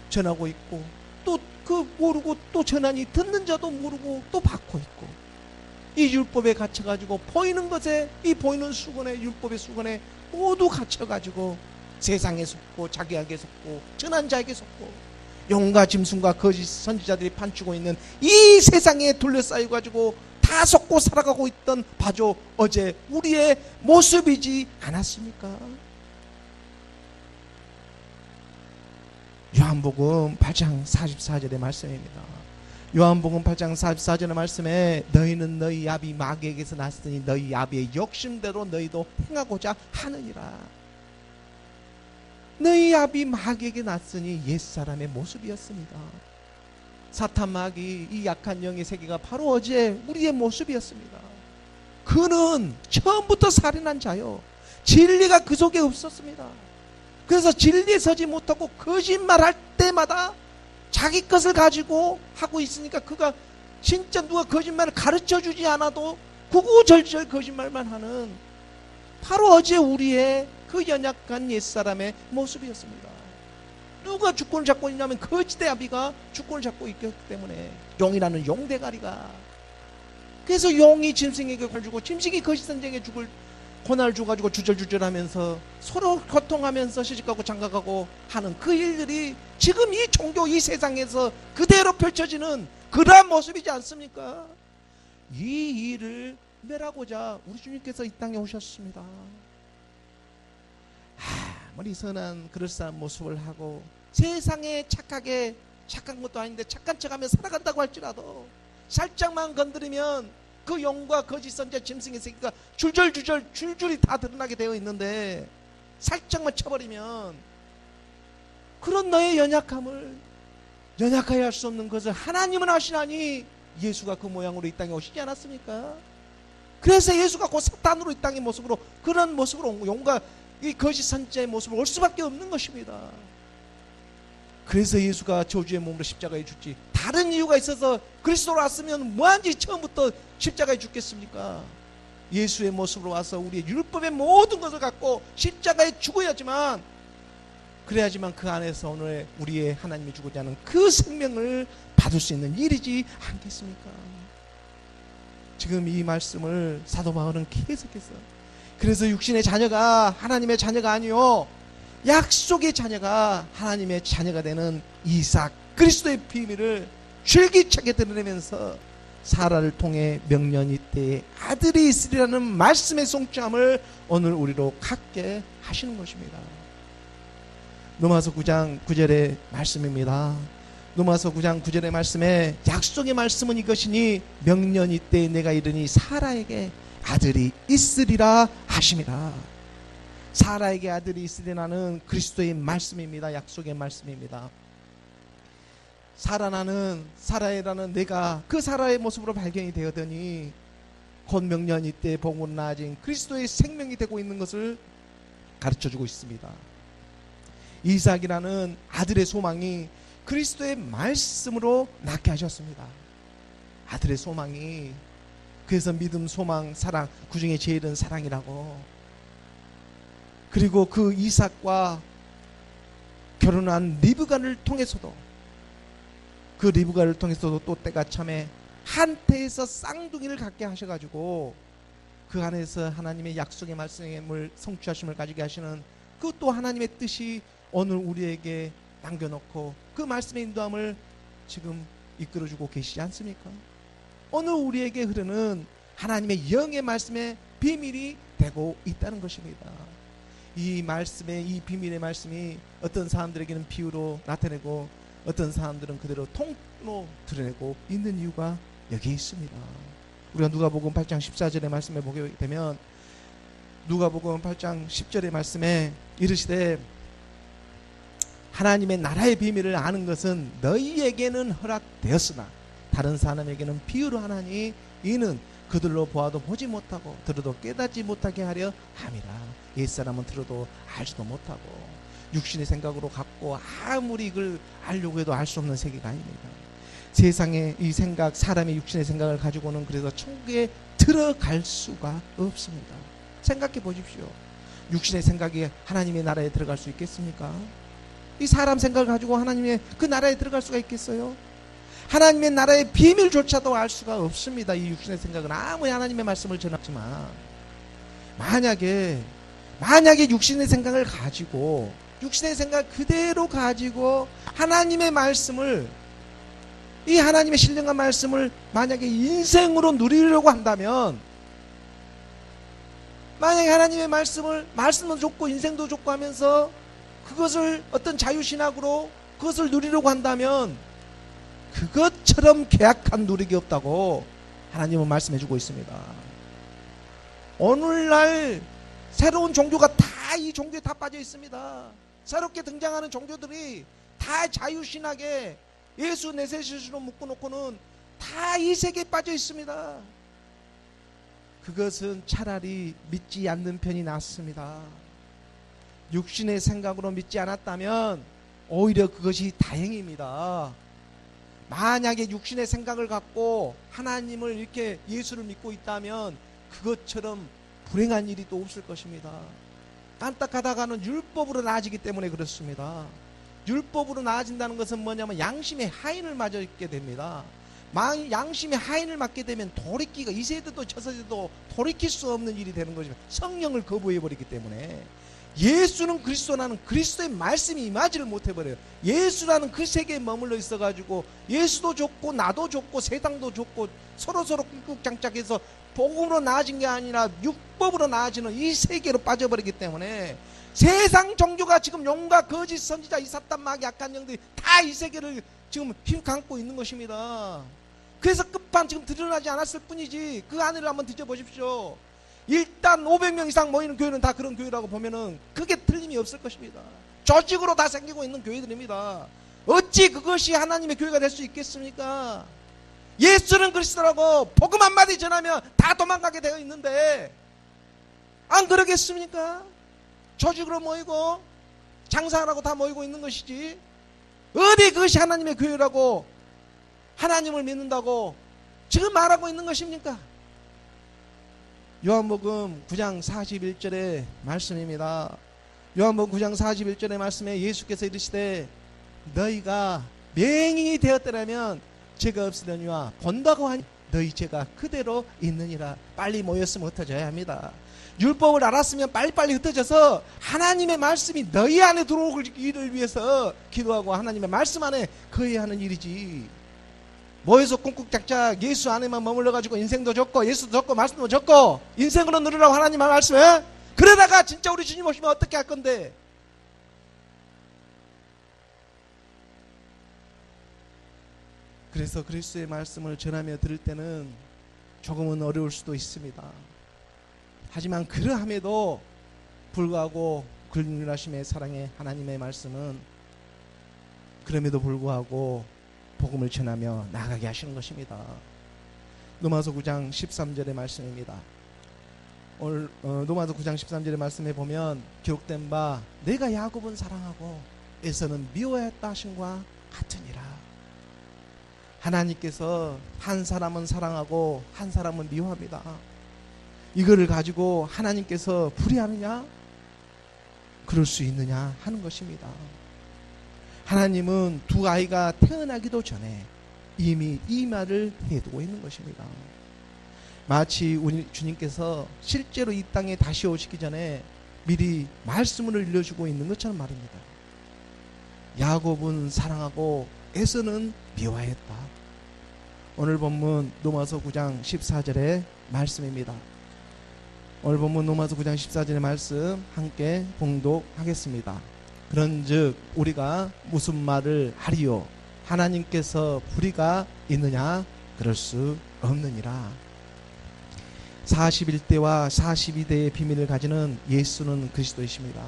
전하고 있고 또 그 모르고 또 전하니 듣는 자도 모르고 또 받고 있고 이 율법에 갇혀가지고 보이는 것에 이 보이는 수건에 율법의 수건에 모두 갇혀가지고 세상에 속고 자기에게 속고 전한 자에게 속고 용과 짐승과 거짓 선지자들이 판치고 있는 이 세상에 둘러싸여가지고 다 속고 살아가고 있던 바로 어제 우리의 모습이지 않았습니까? 요한복음 8장 44절의 말씀입니다. 요한복음 8장 44절의 말씀에 너희는 너희 아비 마귀에게서 났으니 너희 아비의 욕심대로 너희도 행하고자 하느니라. 너희 아비 마귀에게 났으니 옛사람의 모습이었습니다. 사탄 마귀 이 약한 영의 세계가 바로 어제 우리의 모습이었습니다. 그는 처음부터 살인한 자요, 진리가 그 속에 없었습니다. 그래서 진리에 서지 못하고 거짓말할 때마다 자기 것을 가지고 하고 있으니까 그가 진짜 누가 거짓말을 가르쳐주지 않아도 구구절절 거짓말만 하는 바로 어제 우리의 그 연약한 옛사람의 모습이었습니다. 누가 주권을 잡고 있냐면 거짓의 아비가 주권을 잡고 있기 때문에 용이라는 용대가리가, 그래서 용이 짐승에게 걸 주고 짐승이 거짓 선생에게 죽을 고난을 줘가지고 주절주절하면서 서로 고통하면서 시집가고 장가가고 하는 그 일들이 지금 이 종교 이 세상에서 그대로 펼쳐지는 그러한 모습이지 않습니까? 이 일을 멸하고자 우리 주님께서 이 땅에 오셨습니다. 아무리 선한 그럴싸한 모습을 하고 세상에 착한 것도 아닌데 착한 척하며 살아간다고 할지라도 살짝만 건드리면 그 용과 거짓 선지자 짐승의 세계가 줄줄이 다 드러나게 되어 있는데 살짝만 쳐버리면 그런 너의 연약함을 연약하여 할 수 없는 것을 하나님은 아시나니 예수가 그 모양으로 이 땅에 오시지 않았습니까? 그래서 예수가 곧 사탄으로 이 땅의 모습으로 그런 모습으로 용과 이 거짓 선지자의 모습으로 올 수밖에 없는 것입니다. 그래서 예수가 저주의 몸으로 십자가에 죽지 다른 이유가 있어서 그리스도로 왔으면 뭐한지 처음부터 십자가에 죽겠습니까? 예수의 모습으로 와서 우리의 율법의 모든 것을 갖고 십자가에 죽어야지만 그래야지만 그 안에서 오늘 우리의 하나님이 주고자 하는 그 생명을 받을 수 있는 일이지 않겠습니까? 지금 이 말씀을 사도 바울은 계속해서 그래서 육신의 자녀가 하나님의 자녀가 아니요 약속의 자녀가 하나님의 자녀가 되는 이삭 그리스도의 비밀을 줄기차게 드러내면서 사라를 통해 명년이 때에 아들이 있으리라는 말씀의 성취함을 오늘 우리로 갖게 하시는 것입니다. 로마서 9장 9절의 말씀입니다. 로마서 9장 9절의 말씀에 약속의 말씀은 이것이니 명년이 때에 내가 이르니 사라에게 아들이 있으리라 하심이라. 사라에게 아들이 있으리라는 그리스도의 말씀입니다. 약속의 말씀입니다. 사라라는 내가 그 사라의 모습으로 발견이 되었더니 곧 명년이 때에 복으로 나아진 그리스도의 생명이 되고 있는 것을 가르쳐주고 있습니다. 이삭이라는 아들의 소망이 그리스도의 말씀으로 낳게 하셨습니다. 아들의 소망이, 그래서 믿음, 소망, 사랑, 그 중에 제일은 사랑이라고. 그리고 그 이삭과 결혼한 리브가를 통해서도, 그 리브가를 통해서도 또 때가 참에 한태에서 쌍둥이를 갖게 하셔가지고 그 안에서 하나님의 약속의 말씀을 성취하심을 가지게 하시는 그 또 하나님의 뜻이 오늘 우리에게 남겨놓고 그 말씀의 인도함을 지금 이끌어주고 계시지 않습니까? 오늘 우리에게 흐르는 하나님의 영의 말씀의 비밀이 되고 있다는 것입니다. 이 말씀의, 이 비밀의 말씀이 어떤 사람들에게는 비유로 나타내고 어떤 사람들은 그대로 통로 드러내고 있는 이유가 여기에 있습니다. 우리가 누가복음 8장 14절의 말씀에 보게 되면, 누가복음 8장 10절의 말씀에 이르시되 하나님의 나라의 비밀을 아는 것은 너희에게는 허락되었으나 다른 사람에게는 비유로 하나니 이는 그들로 보아도 보지 못하고 들어도 깨닫지 못하게 하려 함이라. 옛사람은 들어도 알지도 못하고 육신의 생각으로 갖고 아무리 이걸 알려고 해도 알 수 없는 세계가 아닙니다. 세상의 이 생각, 사람의 육신의 생각을 가지고는 그래서 천국에 들어갈 수가 없습니다. 생각해 보십시오. 육신의 생각이 하나님의 나라에 들어갈 수 있겠습니까? 이 사람 생각을 가지고 하나님의 그 나라에 들어갈 수가 있겠어요? 하나님의 나라의 비밀조차도 알 수가 없습니다. 이 육신의 생각은 아무리 하나님의 말씀을 전하지만, 만약에 육신의 생각을 가지고, 육신의 생각 그대로 가지고 하나님의 말씀을, 이 하나님의 신령한 말씀을 만약에 인생으로 누리려고 한다면, 만약에 하나님의 말씀도 좋고 인생도 좋고 하면서 그것을 어떤 자유신학으로 그것을 누리려고 한다면 그것처럼 계약한 누리기 없다고 하나님은 말씀해주고 있습니다. 오늘날 새로운 종교가 다 이 종교에 다 빠져 있습니다. 새롭게 등장하는 종교들이 다 자유신학에 예수 내세시로 묶어놓고는 다 이 세계에 빠져 있습니다. 그것은 차라리 믿지 않는 편이 낫습니다. 육신의 생각으로 믿지 않았다면 오히려 그것이 다행입니다. 만약에 육신의 생각을 갖고 하나님을 이렇게 예수를 믿고 있다면 그것처럼 불행한 일이 또 없을 것입니다. 안타까다가는 율법으로 나아지기 때문에 그렇습니다. 율법으로 나아진다는 것은 뭐냐면 양심의 하인을 맞아 있게 됩니다. 양심의 하인을 맞게 되면 돌이키기가, 이 세대도 저 세대도 돌이킬 수 없는 일이 되는 것입니다. 성령을 거부해버리기 때문에. 예수는 그리스도라는 그리스도의 말씀이 임하지를 못해버려요. 예수라는 그 세계에 머물러 있어가지고 예수도 좋고 나도 좋고 세상도 좋고 서로서로 꾹꾹장짝해서 복음으로 나아진 게 아니라 율법으로 나아지는 이 세계로 빠져버리기 때문에 세상 종교가 지금 용과 거짓 선지자, 이 사탄 마귀 악한 영들이 다 이 세계를 지금 힘감고 있는 것입니다. 그래서 끝판 지금 드러나지 않았을 뿐이지 그 안을 한번 뒤져보십시오. 일단 500명 이상 모이는 교회는 다 그런 교회라고 보면은 그게 틀림이 없을 것입니다. 조직으로 다 생기고 있는 교회들입니다. 어찌 그것이 하나님의 교회가 될 수 있겠습니까? 예수는 그리스도라고 복음 한마디 전하면 다 도망가게 되어 있는데 안 그러겠습니까? 조직으로 모이고 장사하라고 다 모이고 있는 것이지 어디 그것이 하나님의 교회라고 하나님을 믿는다고 지금 말하고 있는 것입니까? 요한복음 9장 41절의 말씀입니다. 요한복음 9장 41절의 말씀에 예수께서 이르시되 너희가 맹인이 되었더라면 죄가 없으려니와 본다고 하니 너희 죄가 그대로 있느니라. 빨리 모였으면 흩어져야 합니다. 율법을 알았으면 빨리빨리 흩어져서 하나님의 말씀이 너희 안에 들어오기를 위해서 기도하고 하나님의 말씀 안에 거해야 하는 일이지. 뭐해서 꾹꾹짝짝 예수 안에만 머물러가지고 인생도 적고 예수도 적고 말씀도 적고 인생으로 누리라고 하나님의 말씀에 그러다가 진짜 우리 주님 오시면 어떻게 할 건데? 그래서 그리스도의 말씀을 전하며 들을 때는 조금은 어려울 수도 있습니다. 하지만 그러함에도 불구하고 불륜하심의 사랑의 하나님의 말씀은 그럼에도 불구하고 복음을 전하며 나아가게 하시는 것입니다. 로마서 9장 13절의 말씀입니다. 오늘 로마서 9장 13절의 말씀에 보면 기록된 바 내가 야곱은 사랑하고 에서는 미워했다 하신과 같으니라. 하나님께서 한 사람은 사랑하고 한 사람은 미워합니다. 이거를 가지고 하나님께서 불의하느냐? 그럴 수 있느냐 하는 것입니다. 하나님은 두 아이가 태어나기도 전에 이미 이 말을 해두고 있는 것입니다. 마치 우리 주님께서 실제로 이 땅에 다시 오시기 전에 미리 말씀을 일러주고 있는 것처럼 말입니다. 야곱은 사랑하고 에서는 미워했다. 오늘 본문 로마서 9장 14절의 말씀입니다. 오늘 본문 로마서 9장 14절의 말씀 함께 봉독하겠습니다. 그런즉 우리가 무슨 말을 하리요? 하나님께서 불의가 있느냐? 그럴 수 없느니라. 41대와 42대의 비밀을 가지는 예수는 그리스도이십니다.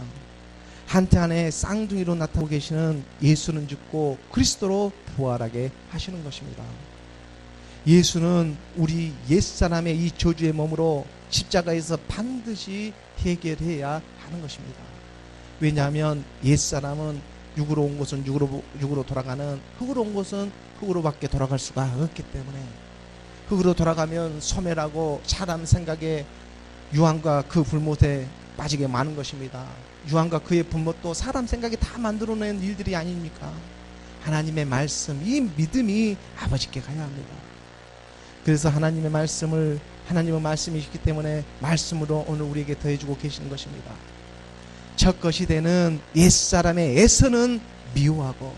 한때 안에 쌍둥이로 나타나고 계시는 예수는 죽고 그리스도로 부활하게 하시는 것입니다. 예수는 우리 옛사람의 이 저주의 몸으로 십자가에서 반드시 해결해야 하는 것입니다. 왜냐하면 옛사람은 육으로 온 것은 육으로 돌아가는, 흙으로 온 것은 흙으로밖에 돌아갈 수가 없기 때문에 흙으로 돌아가면 소멸하고 사람 생각에 유황과 그 불못에 빠지게 마는 것입니다. 유황과 그의 불못도 사람 생각에 다 만들어낸 일들이 아닙니까? 하나님의 말씀, 이 믿음이 아버지께 가야 합니다. 그래서 하나님의 말씀을, 하나님의 말씀이시기 때문에 말씀으로 오늘 우리에게 더해주고 계시는 것입니다. 첫 것이 되는 옛사람의 에서는 미워하고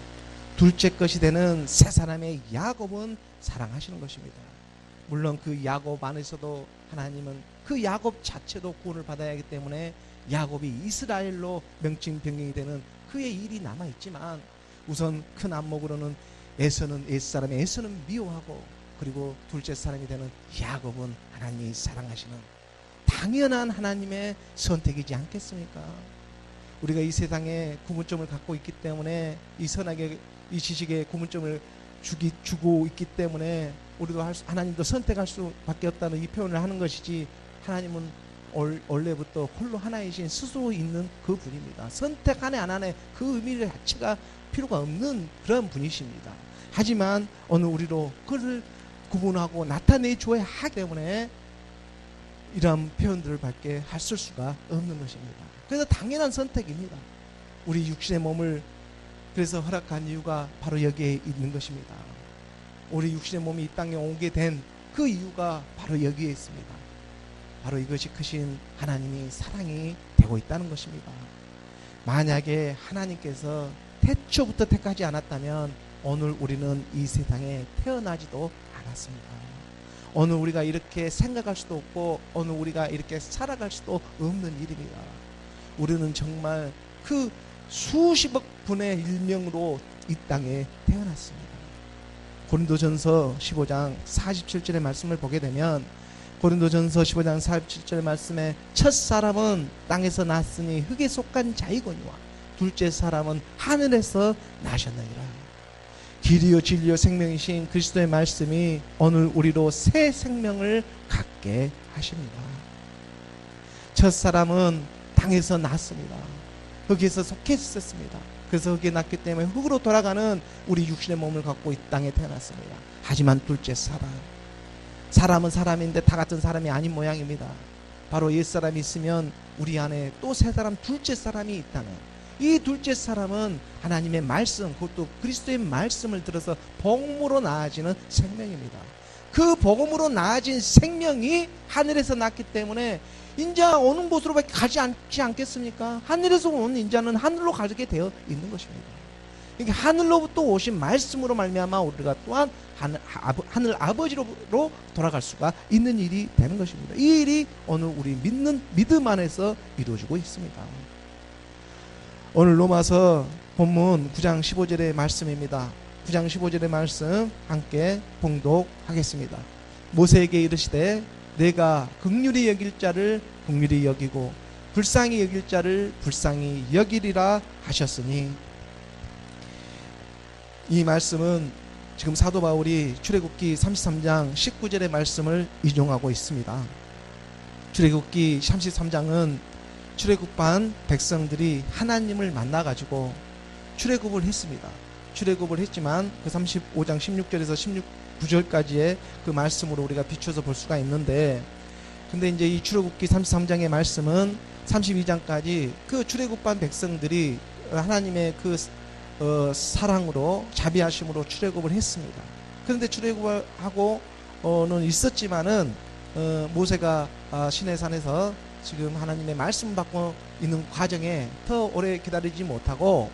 둘째 것이 되는 새 사람의 야곱은 사랑하시는 것입니다. 물론 그 야곱 안에서도 하나님은 그 야곱 자체도 구원을 받아야 하기 때문에 야곱이 이스라엘로 명칭 변경이 되는 그의 일이 남아있지만 우선 큰 안목으로는 에서는 옛사람의 에서는 미워하고 그리고 둘째 사람이 되는 야곱은 하나님이 사랑하시는 당연한 하나님의 선택이지 않겠습니까? 우리가 이 세상에 구분점을 갖고 있기 때문에 이 선악의 이 지식에 구분점을 주고 있기 때문에 우리도 하나님도 선택할 수밖에 없다는 이 표현을 하는 것이지 하나님은 원래부터 홀로 하나이신 스스로 있는 그 분입니다. 선택하네 안 하네 그 의미 자체가 필요가 없는 그런 분이십니다. 하지만 오늘 우리로 그를 구분하고 나타내줘야 하기 때문에 이러한 표현들을 밖에 쓸 수가 없는 것입니다. 그래서 당연한 선택입니다. 우리 육신의 몸을 그래서 허락한 이유가 바로 여기에 있는 것입니다. 우리 육신의 몸이 이 땅에 오게 된 그 이유가 바로 여기에 있습니다. 바로 이것이 크신 하나님이 사랑이 되고 있다는 것입니다. 만약에 하나님께서 태초부터 택하지 않았다면 오늘 우리는 이 세상에 태어나지도 않았습니다. 오늘 우리가 이렇게 생각할 수도 없고 오늘 우리가 이렇게 살아갈 수도 없는 일입니다. 우리는 정말 그 수십억 분의 일명으로 이 땅에 태어났습니다. 고린도전서 15장 47절의 말씀을 보게 되면 고린도전서 15장 47절의 말씀에 첫 사람은 땅에서 났으니 흙에 속한 자이거니와 둘째 사람은 하늘에서 나셨느니라. 길이요 진리요 생명이신 그리스도의 말씀이 오늘 우리로 새 생명을 갖게 하십니다. 첫 사람은 땅에서 났습니다. 흙에서 속해 있었습니다. 그래서 흙에 났기 때문에 흙으로 돌아가는 우리 육신의 몸을 갖고 이 땅에 태어났습니다. 하지만 둘째 사람은 사람인데 다 같은 사람이 아닌 모양입니다. 바로 옛사람이 있으면 우리 안에 또 새 사람 둘째 사람이 있다는 이 둘째 사람은 하나님의 말씀, 그것도 그리스도의 말씀을 들어서 복음으로 나아지는 생명입니다. 그 복음으로 나아진 생명이 하늘에서 났기 때문에 인자 오는 곳으로밖에 가지 않지 않겠습니까? 하늘에서 온 인자는 하늘로 가게 되어 있는 것입니다. 이게 하늘로부터 오신 말씀으로 말미암아 우리가 또한 하늘 아버지로 돌아갈 수가 있는 일이 되는 것입니다. 이 일이 오늘 우리 믿는 믿음 안에서 이루어지고 있습니다. 오늘 로마서 본문 9장 15절의 말씀입니다. 9장 15절의 말씀 함께 봉독하겠습니다. 모세에게 이르시되 내가 긍휼히 여길 자를 긍휼히 여기고 불쌍히 여길 자를 불쌍히 여기리라 하셨으니, 이 말씀은 지금 사도 바울이 출애굽기 33장 19절의 말씀을 인용하고 있습니다. 출애굽기 33장은 출애굽한 백성들이 하나님을 만나가지고 출애굽을 했습니다. 출애굽을 했지만 그 35장 16절에서 19절까지의 그 말씀으로 우리가 비춰서 볼 수가 있는데, 근데 이제 이 출애굽기 33장의 말씀은 32장까지 그 출애굽한 백성들이 하나님의 그 사랑으로 자비하심으로 출애굽을 했습니다. 그런데 출애굽을 하고는 있었지만은 모세가 시내산에서 지금 하나님의 말씀 받고 있는 과정에 더 오래 기다리지 못하고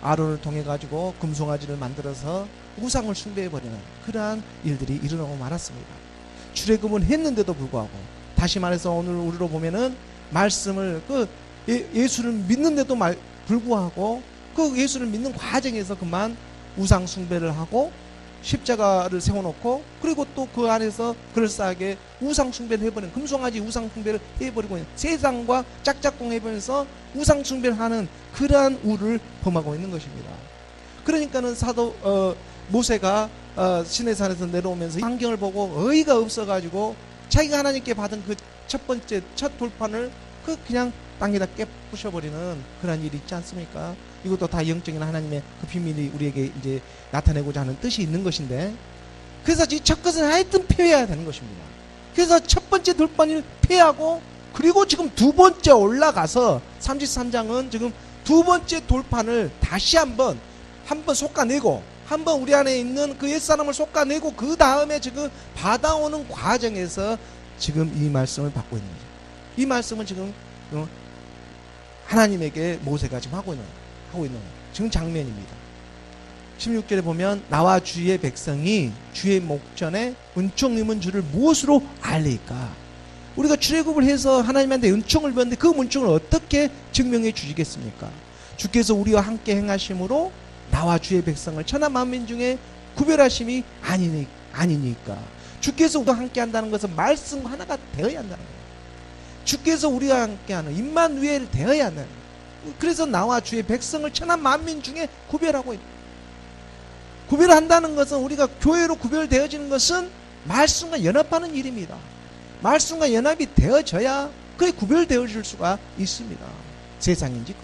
아론을 통해 가지고 금송아지를 만들어서 우상을 숭배해버리는 그러한 일들이 일어나고 말았습니다. 출애굽은 했는데도 불구하고, 다시 말해서 오늘 우리로 보면은 말씀을 예수를 믿는데도 불구하고 그 예수를 믿는 과정에서 그만 우상 숭배를 하고 십자가를 세워놓고, 그리고 또 그 안에서 그럴싸하게 우상 숭배를 해버리는, 금송아지 우상 숭배를 해버리고 있는, 세상과 짝짝꿍 해버리면서 우상 숭배를 하는 그러한 우를 범하고 있는 것입니다. 그러니까는 모세가 시내산에서 내려오면서 환경을 보고 어이가 없어가지고 자기가 하나님께 받은 그 첫 번째 첫 돌판을 그냥 땅에다 깨부셔버리는 그런 일이 있지 않습니까? 이것도 다 영적인 하나님의 그 비밀이 우리에게 이제 나타내고자 하는 뜻이 있는 것인데, 그래서 이 첫 것은 하여튼 패해야 되는 것입니다. 그래서 첫 번째 돌판을 패하고, 그리고 지금 두 번째 올라가서 33장은 지금 두 번째 돌판을 다시 한번 솎아내고, 한번 우리 안에 있는 그 옛사람을 솎아내고, 그 다음에 지금 받아오는 과정에서 지금 이 말씀을 받고 있는 거죠. 이 말씀은 지금 하나님에게 모세가 지금 하고 있는 지금 장면입니다. 16절에 보면 나와 주의 백성이 주의 목전에 은총 입은 줄을 무엇으로 알리까? 우리가 출애굽을 해서 하나님한테 은총을 받는데 그 은총을 어떻게 증명해 주시겠습니까? 주께서 우리와 함께 행하심으로 나와 주의 백성을 천하 만민 중에 구별하심이 아니니까. 주께서 우리와 함께 한다는 것은 말씀 하나가 되어야 한다는 거예요. 주께서 우리와 함께하는 임마누엘 되어야 한다는 거예요. 그래서 나와 주의 백성을 천하 만민 중에 구별하고 있다. 구별한다는 것은, 우리가 교회로 구별되어지는 것은 말씀과 연합하는 일입니다. 말씀과 연합이 되어져야 그게 구별되어질 수가 있습니다. 세상인지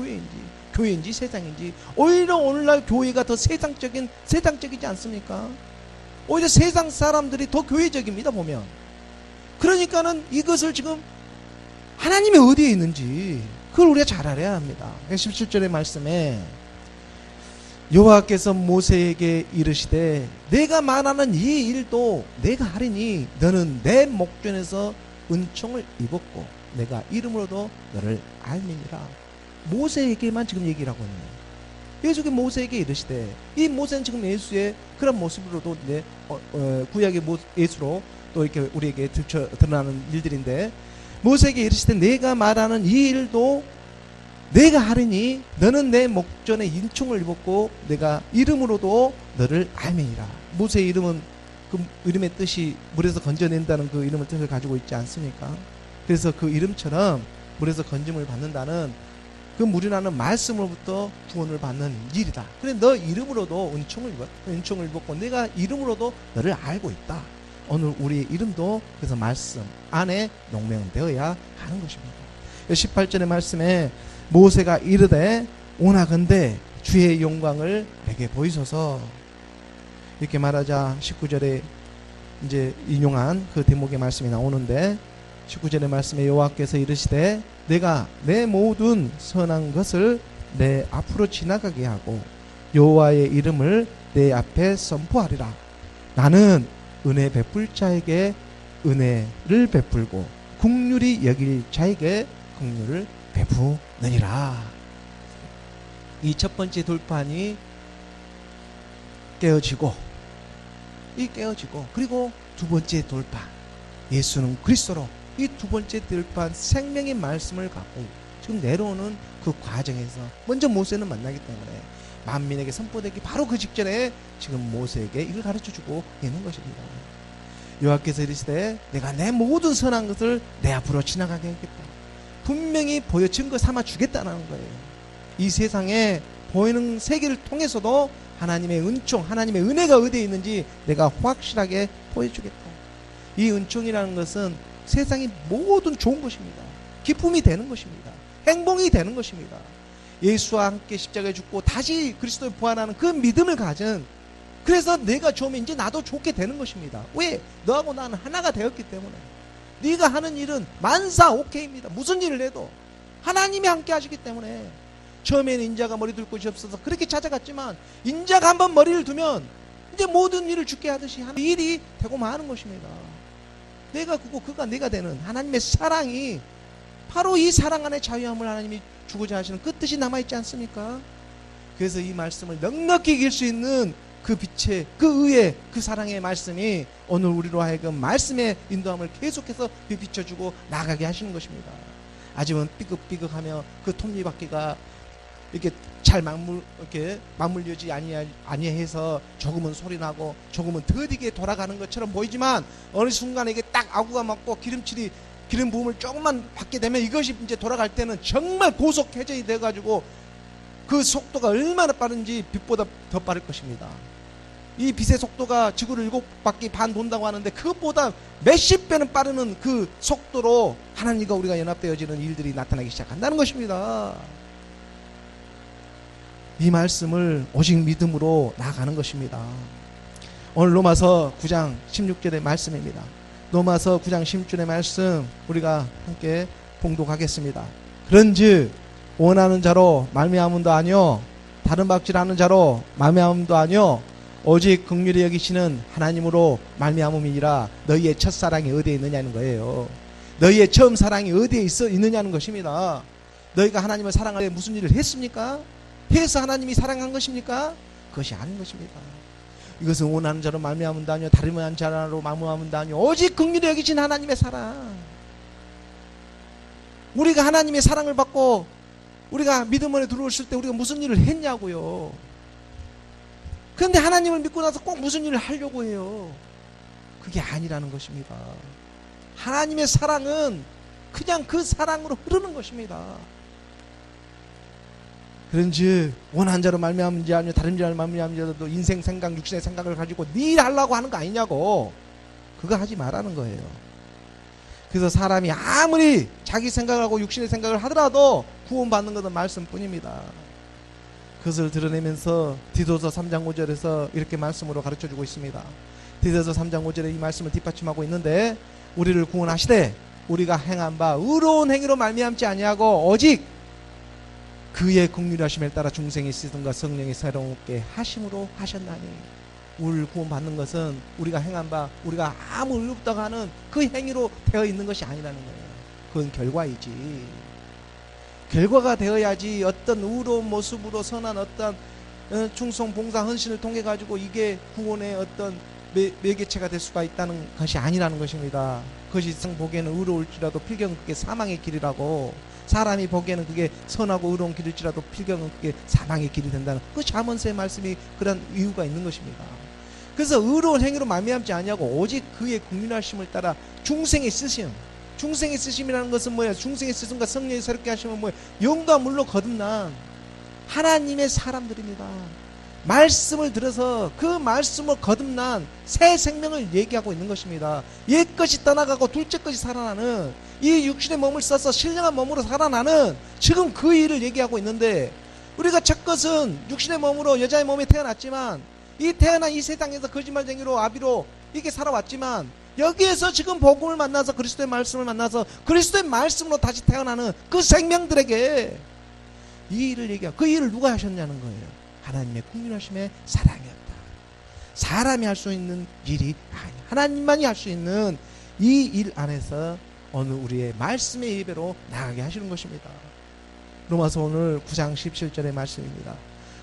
교회인지 세상인지. 오히려 오늘날 교회가 더 세상적이지 않습니까? 오히려 세상 사람들이 더 교회적입니다, 보면. 그러니까는 이것을 지금 하나님이 어디에 있는지 그걸 우리가 잘 알아야 합니다. 17절의 말씀에 여호와께서 모세에게 이르시되 내가 말하는 이 일도 내가 하리니 너는 내 목전에서 은총을 입었고 내가 이름으로도 너를 알미니라. 모세에게만 지금 얘기를 하고 있는 거예요. 예수께 모세에게 이르시되, 이 모세는 지금 예수의 그런 모습으로도 이제 구약의 예수로 또 이렇게 우리에게 드러나는 일들인데, 모세에게 이르시되 내가 말하는 이 일도 내가 하리니 너는 내 목전에 인총을 입었고 내가 이름으로도 너를 알미니라. 모세의 이름은 그 이름의 뜻이 물에서 건져낸다는 그 이름의 뜻을 가지고 있지 않습니까? 그래서 그 이름처럼 물에서 건짐을 받는다는 그 물이 나는 말씀으로부터 구원을 받는 일이다. 그래 너 이름으로도 은총을 입었고 내가 이름으로도 너를 알고 있다. 오늘 우리의 이름도 그래서 말씀 안에 농명되어야 하는 것입니다. 18절의 말씀에 모세가 이르되 오나건대 주의 영광을 내게 보이소서, 이렇게 말하자 19절에 이제 인용한 그 대목의 말씀이 나오는데, 19절의 말씀에 여호와께서 이르시되 내가 내 모든 선한 것을 내 앞으로 지나가게 하고 여호와의 이름을 내 앞에 선포하리라. 나는 은혜 베풀 자에게 은혜를 베풀고 긍휼히 여길 자에게 긍휼을 베푸느니라. 이 첫 번째 돌판이 깨어지고 그리고 두 번째 돌판 예수는 그리스도로 이 두 번째 돌판 생명의 말씀을 갖고 지금 내려오는 그 과정에서 먼저 모세는 만나기 때문에 만민에게 선포되기 바로 그 직전에 지금 모세에게 이걸 가르쳐주고 있는 것입니다. 여호와께서 이르시되 내가 내 모든 선한 것을 내 앞으로 지나가게 하겠다. 분명히 보여 증거 삼아 주겠다는 거예요. 이 세상에 보이는 세계를 통해서도 하나님의 은총, 하나님의 은혜가 어디에 있는지 내가 확실하게 보여주겠다. 이 은총이라는 것은 세상의 모든 좋은 것입니다. 기쁨이 되는 것입니다. 행복이 되는 것입니다. 예수와 함께 십자가에 죽고 다시 그리스도에 부활하는 그 믿음을 가진, 그래서 내가 좋으면 이제 나도 좋게 되는 것입니다. 왜? 너하고 나는 하나가 되었기 때문에. 네가 하는 일은 만사 오케이입니다. 무슨 일을 해도 하나님이 함께 하시기 때문에. 처음에는 인자가 머리 둘 곳이 없어서 그렇게 찾아갔지만 인자가 한번 머리를 두면 이제 모든 일을 죽게 하듯이 하는 일이 되고 마는 것입니다. 내가 그거 그가 내가 되는 하나님의 사랑이 바로 이 사랑 안에 자유함을 하나님이 주고자 하시는 그 뜻이 남아있지 않습니까? 그래서 이 말씀을 넉넉히 이길 수 있는 그 빛의 그 의의 그 사랑의 말씀이 오늘 우리로 하여금 말씀의 인도함을 계속해서 비춰주고 나가게 하시는 것입니다. 아직은 삐걱삐걱하며 그 톱니바퀴가 이렇게 잘 맞물려지 아니해서 조금은 소리 나고 조금은 더디게 돌아가는 것처럼 보이지만 어느 순간에 이게 딱 아구가 맞고 기름 부음을 조금만 받게 되면 이것이 이제 돌아갈 때는 정말 고속 회전이 돼가지고 그 속도가 얼마나 빠른지 빛보다 더 빠를 것입니다. 이 빛의 속도가 지구를 7바퀴 반 돈다고 하는데 그것보다 몇십 배는 빠르는 그 속도로 하나님과 우리가 연합되어지는 일들이 나타나기 시작한다는 것입니다. 이 말씀을 오직 믿음으로 나아가는 것입니다. 오늘 로마서 9장 16절의 말씀입니다. 로마서 9장 16절의 말씀 우리가 함께 봉독하겠습니다. 그런즉 원하는 자로 말미암음도 아니요 다른 박질하는 자로 말미암음도 아니요 오직 긍휼히 여기시는 하나님으로 말미암음이니라. 너희의 첫사랑이 어디에 있느냐는 거예요. 너희의 처음 사랑이 어디에 있느냐는 것입니다. 너희가 하나님을 사랑할 때 무슨 일을 했습니까? 해서 하나님이 사랑한 것입니까? 그것이 아닌 것입니다. 이것은 원하는 자로 말미암음도 아니요 다른 자로 말미암음도 아니요 오직 긍휼히 여기신 하나님의 사랑. 우리가 하나님의 사랑을 받고 우리가 믿음 안에 들어왔을 때 우리가 무슨 일을 했냐고요. 그런데 하나님을 믿고 나서 꼭 무슨 일을 하려고 해요. 그게 아니라는 것입니다. 하나님의 사랑은 그냥 그 사랑으로 흐르는 것입니다. 그런즉 원한 자로 말미암은지 아니요 다른 자로 말미암은지도 인생 생각 육신의 생각을 가지고 네 일 하려고 하는 거 아니냐고. 그거 하지 말라는 거예요. 그래서 사람이 아무리 자기 생각을 하고 육신의 생각을 하더라도 구원받는 것은 말씀뿐입니다. 그것을 드러내면서 디도서 3장 5절에서 이렇게 말씀으로 가르쳐주고 있습니다. 디도서 3장 5절에 이 말씀을 뒷받침하고 있는데 우리를 구원하시되 우리가 행한 바 의로운 행위로 말미암지 아니하고 오직 그의 긍휼하심에 따라 중생의 씻음과 성령의 새롭게 하심으로 하셨나니. 우리를 구원받는 것은 우리가 행한 바 우리가 아무 의롭다고 하는 그 행위로 되어 있는 것이 아니라는 거예요. 그건 결과이지. 결과가 되어야지 어떤 의로운 모습으로 선한 어떤 충성, 봉사, 헌신을 통해 가지고 이게 구원의 어떤 매개체가 될 수가 있다는 것이 아니라는 것입니다. 그것이 상 보기에는 의로울지라도 필경은 그게 사망의 길이라고. 사람이 보기에는 그게 선하고 의로운 길일지라도 필경은 그게 사망의 길이 된다는 그 잠언서의 말씀이 그런 이유가 있는 것입니다. 그래서 의로운 행위로 말미암지 아니하고 오직 그의 긍휼하심을 따라 중생의 쓰심. 중생의 쓰심이라는 것은 뭐예요? 중생의 쓰심과 성령이 새롭게 하시면 뭐예요? 영과 물로 거듭난 하나님의 사람들입니다. 말씀을 들어서 그 말씀을 거듭난 새 생명을 얘기하고 있는 것입니다. 옛 것이 떠나가고 둘째 것이 살아나는 이 육신의 몸을 써서 신령한 몸으로 살아나는 지금 그 일을 얘기하고 있는데, 우리가 첫 것은 육신의 몸으로 여자의 몸에 태어났지만 이 태어난 이 세상에서 거짓말쟁이로 아비로 이렇게 살아왔지만 여기에서 지금 복음을 만나서 그리스도의 말씀을 만나서 그리스도의 말씀으로 다시 태어나는 그 생명들에게 이 일을 얘기하고, 그 일을 누가 하셨냐는 거예요. 하나님의 긍휼하심의 사랑이었다. 사람이 할 수 있는 일이 아니야. 하나님만이 할 수 있는 이 일 안에서 오늘 우리의 말씀의 예배로 나가게 하시는 것입니다. 로마서 오늘 9장 17절의 말씀입니다.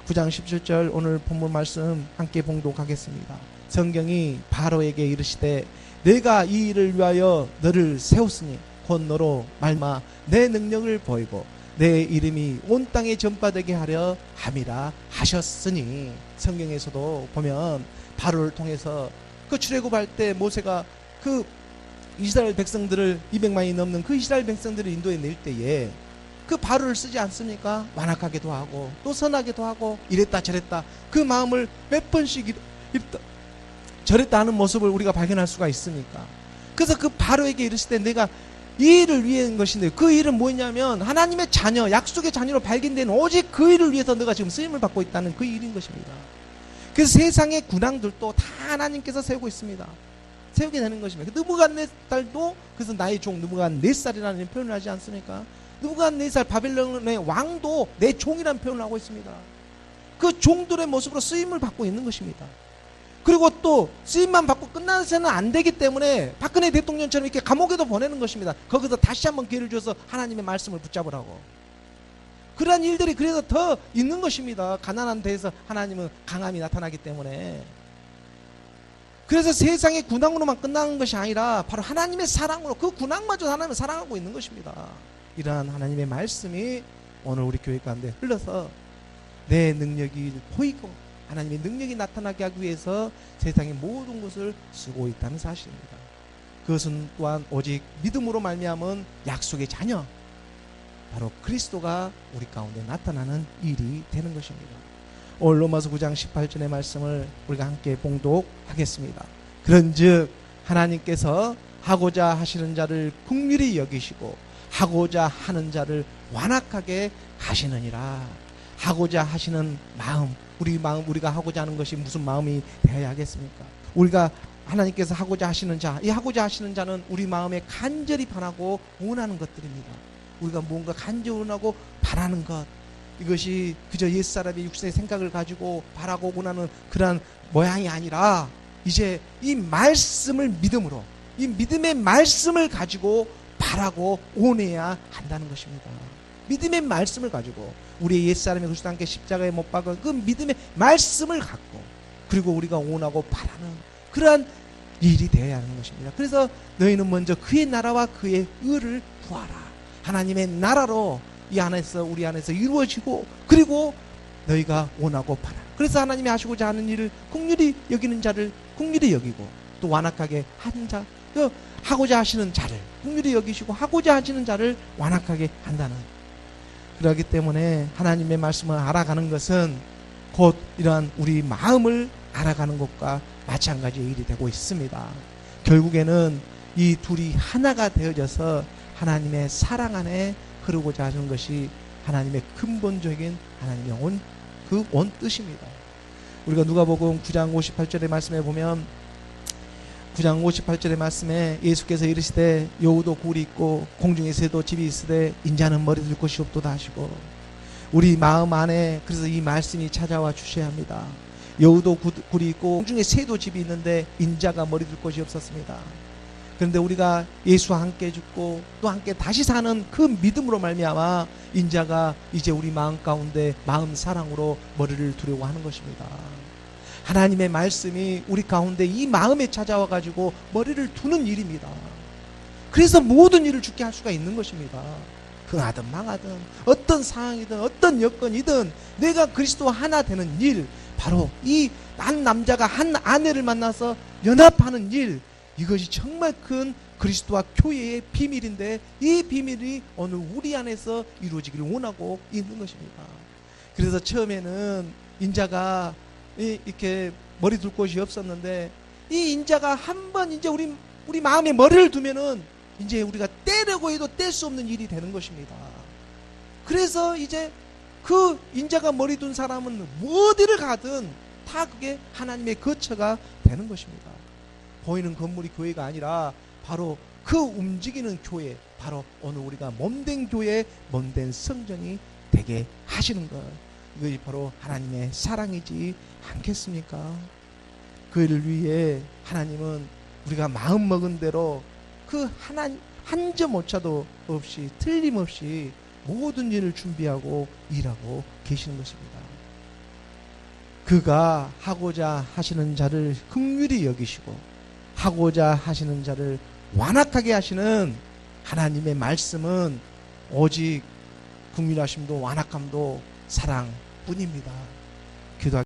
9장 17절 오늘 본문 말씀 함께 봉독하겠습니다. 성경이 바로에게 이르시되 내가 이 일을 위하여 너를 세웠으니 곧 너로 말마 내 능력을 보이고 내 이름이 온 땅에 전파되게 하려 함이라 하셨으니, 성경에서도 보면 바로를 통해서 그 출애굽할 때 모세가 그 이스라엘 백성들을 200만이 넘는 그 이스라엘 백성들을 인도해 낼 때에 그 바로를 쓰지 않습니까? 완악하게도 하고 또 선하게도 하고 이랬다 저랬다 그 마음을 몇 번씩 이랬다 저랬다 하는 모습을 우리가 발견할 수가 있으니까, 그래서 그 바로에게 이르시되 내가 이 일을 위한 것인데, 그 일은 뭐냐면 하나님의 자녀, 약속의 자녀로 발견된 오직 그 일을 위해서 너가 지금 쓰임을 받고 있다는 그 일인 것입니다. 그래서 세상의 군왕들도 다 하나님께서 세우고 있습니다. 세우게 되는 것입니다. 느부갓네살도 그래서 나의 종 느부갓네살이라는 표현을 하지 않습니까? 느부갓네살 바벨론의 왕도 내 종이라는 표현을 하고 있습니다. 그 종들의 모습으로 쓰임을 받고 있는 것입니다. 그리고 또 쓰임만 받고 끝나서는 안 되기 때문에 박근혜 대통령처럼 이렇게 감옥에도 보내는 것입니다. 거기서 다시 한번 기회를 줘서 하나님의 말씀을 붙잡으라고. 그러한 일들이 그래서 더 있는 것입니다. 가난한 데에서 하나님은 강함이 나타나기 때문에. 그래서 세상의 군왕으로만 끝나는 것이 아니라 바로 하나님의 사랑으로 그 군왕마저 하나님을 사랑하고 있는 것입니다. 이러한 하나님의 말씀이 오늘 우리 교회 가운데 흘러서 내 능력이 보이고 하나님의 능력이 나타나게 하기 위해서 세상의 모든 것을 쓰고 있다는 사실입니다. 그것은 또한 오직 믿음으로 말미암은 약속의 자녀, 바로 그리스도가 우리 가운데 나타나는 일이 되는 것입니다. 오늘 로마서 9장 18절의 말씀을 우리가 함께 봉독하겠습니다. 그런즉 하나님께서 하고자 하시는 자를 긍휼히 여기시고 하고자 하는 자를 완악하게 하시느니라. 하고자 하시는 마음, 우리가 하고자 하는 것이 무슨 마음이 되어야 하겠습니까? 우리가 하나님께서 하고자 하시는 자, 이 하고자 하시는 자는 우리 마음에 간절히 바라고 원하는 것들입니다. 우리가 뭔가 간절히 원하고 바라는 것, 이것이 그저 옛사람의 육신의 생각을 가지고 바라고 원하는 그러한 모양이 아니라 이제 이 말씀을 믿음으로, 이 믿음의 말씀을 가지고 바라고 원해야 한다는 것입니다. 믿음의 말씀을 가지고 우리의 옛사람의 그리스도와 함께 십자가에 못 박은 그 믿음의 말씀을 갖고, 그리고 우리가 원하고 바라는 그러한 일이 되어야 하는 것입니다. 그래서 너희는 먼저 그의 나라와 그의 의를 구하라. 하나님의 나라로 이 안에서 우리 안에서 이루어지고, 그리고 너희가 원하고 바라. 그래서 하나님이 하시고자 하는 일을 긍휼히 여기는 자를 긍휼히 여기고, 또 완악하게 하는 자, 하고자 하시는 자를 긍휼히 여기시고 하고자 하시는 자를 완악하게 한다는. 그렇기 때문에 하나님의 말씀을 알아가는 것은 곧 이러한 우리 마음을 알아가는 것과 마찬가지의 일이 되고 있습니다. 결국에는 이 둘이 하나가 되어져서 하나님의 사랑 안에 흐르고자 하는 것이 하나님의 근본적인 하나님의 원 뜻입니다. 우리가 누가복음 9장 58절의 말씀에 보면, 9장 58절의 말씀에 예수께서 이르시되 여우도 굴이 있고 공중에 새도 집이 있으되 인자는 머리 둘 곳이 없도다 하시고, 우리 마음 안에 그래서 이 말씀이 찾아와 주셔야 합니다. 여우도 굴이 있고 공중에 새도 집이 있는데 인자가 머리 둘 곳이 없었습니다. 그런데 우리가 예수와 함께 죽고 또 함께 다시 사는 그 믿음으로 말미암아 인자가 이제 우리 마음 가운데 마음 사랑으로 머리를 두려고 하는 것입니다. 하나님의 말씀이 우리 가운데 이 마음에 찾아와 가지고 머리를 두는 일입니다. 그래서 모든 일을 죽게 할 수가 있는 것입니다. 흥하든 망하든 어떤 상황이든 어떤 여건이든 내가 그리스도와 하나 되는 일, 바로 이 한 남자가 한 아내를 만나서 연합하는 일, 이것이 정말 큰 그리스도와 교회의 비밀인데, 이 비밀이 오늘 우리 안에서 이루어지기를 원하고 있는 것입니다. 그래서 처음에는 인자가 이렇게 머리 둘 곳이 없었는데, 이 인자가 한번 이제 우리 마음에 머리를 두면은 이제 우리가 떼려고 해도 뗄 수 없는 일이 되는 것입니다. 그래서 이제 그 인자가 머리 둔 사람은 어디를 가든 다 그게 하나님의 거처가 되는 것입니다. 보이는 건물이 교회가 아니라 바로 그 움직이는 교회, 바로 오늘 우리가 몸된 교회, 몸된 성전이 되게 하시는 것, 이것이 바로 하나님의 사랑이지 않겠습니까? 그 일을 위해 하나님은 우리가 마음먹은 대로 그 한 점 오차도 없이 틀림없이 모든 일을 준비하고 일하고 계시는 것입니다. 그가 하고자 하시는 자를 긍휼히 여기시고 하고자 하시는 자를 완악하게 하시는 하나님의 말씀은 오직 긍휼하심도 완악함도 사랑뿐입니다. 기도하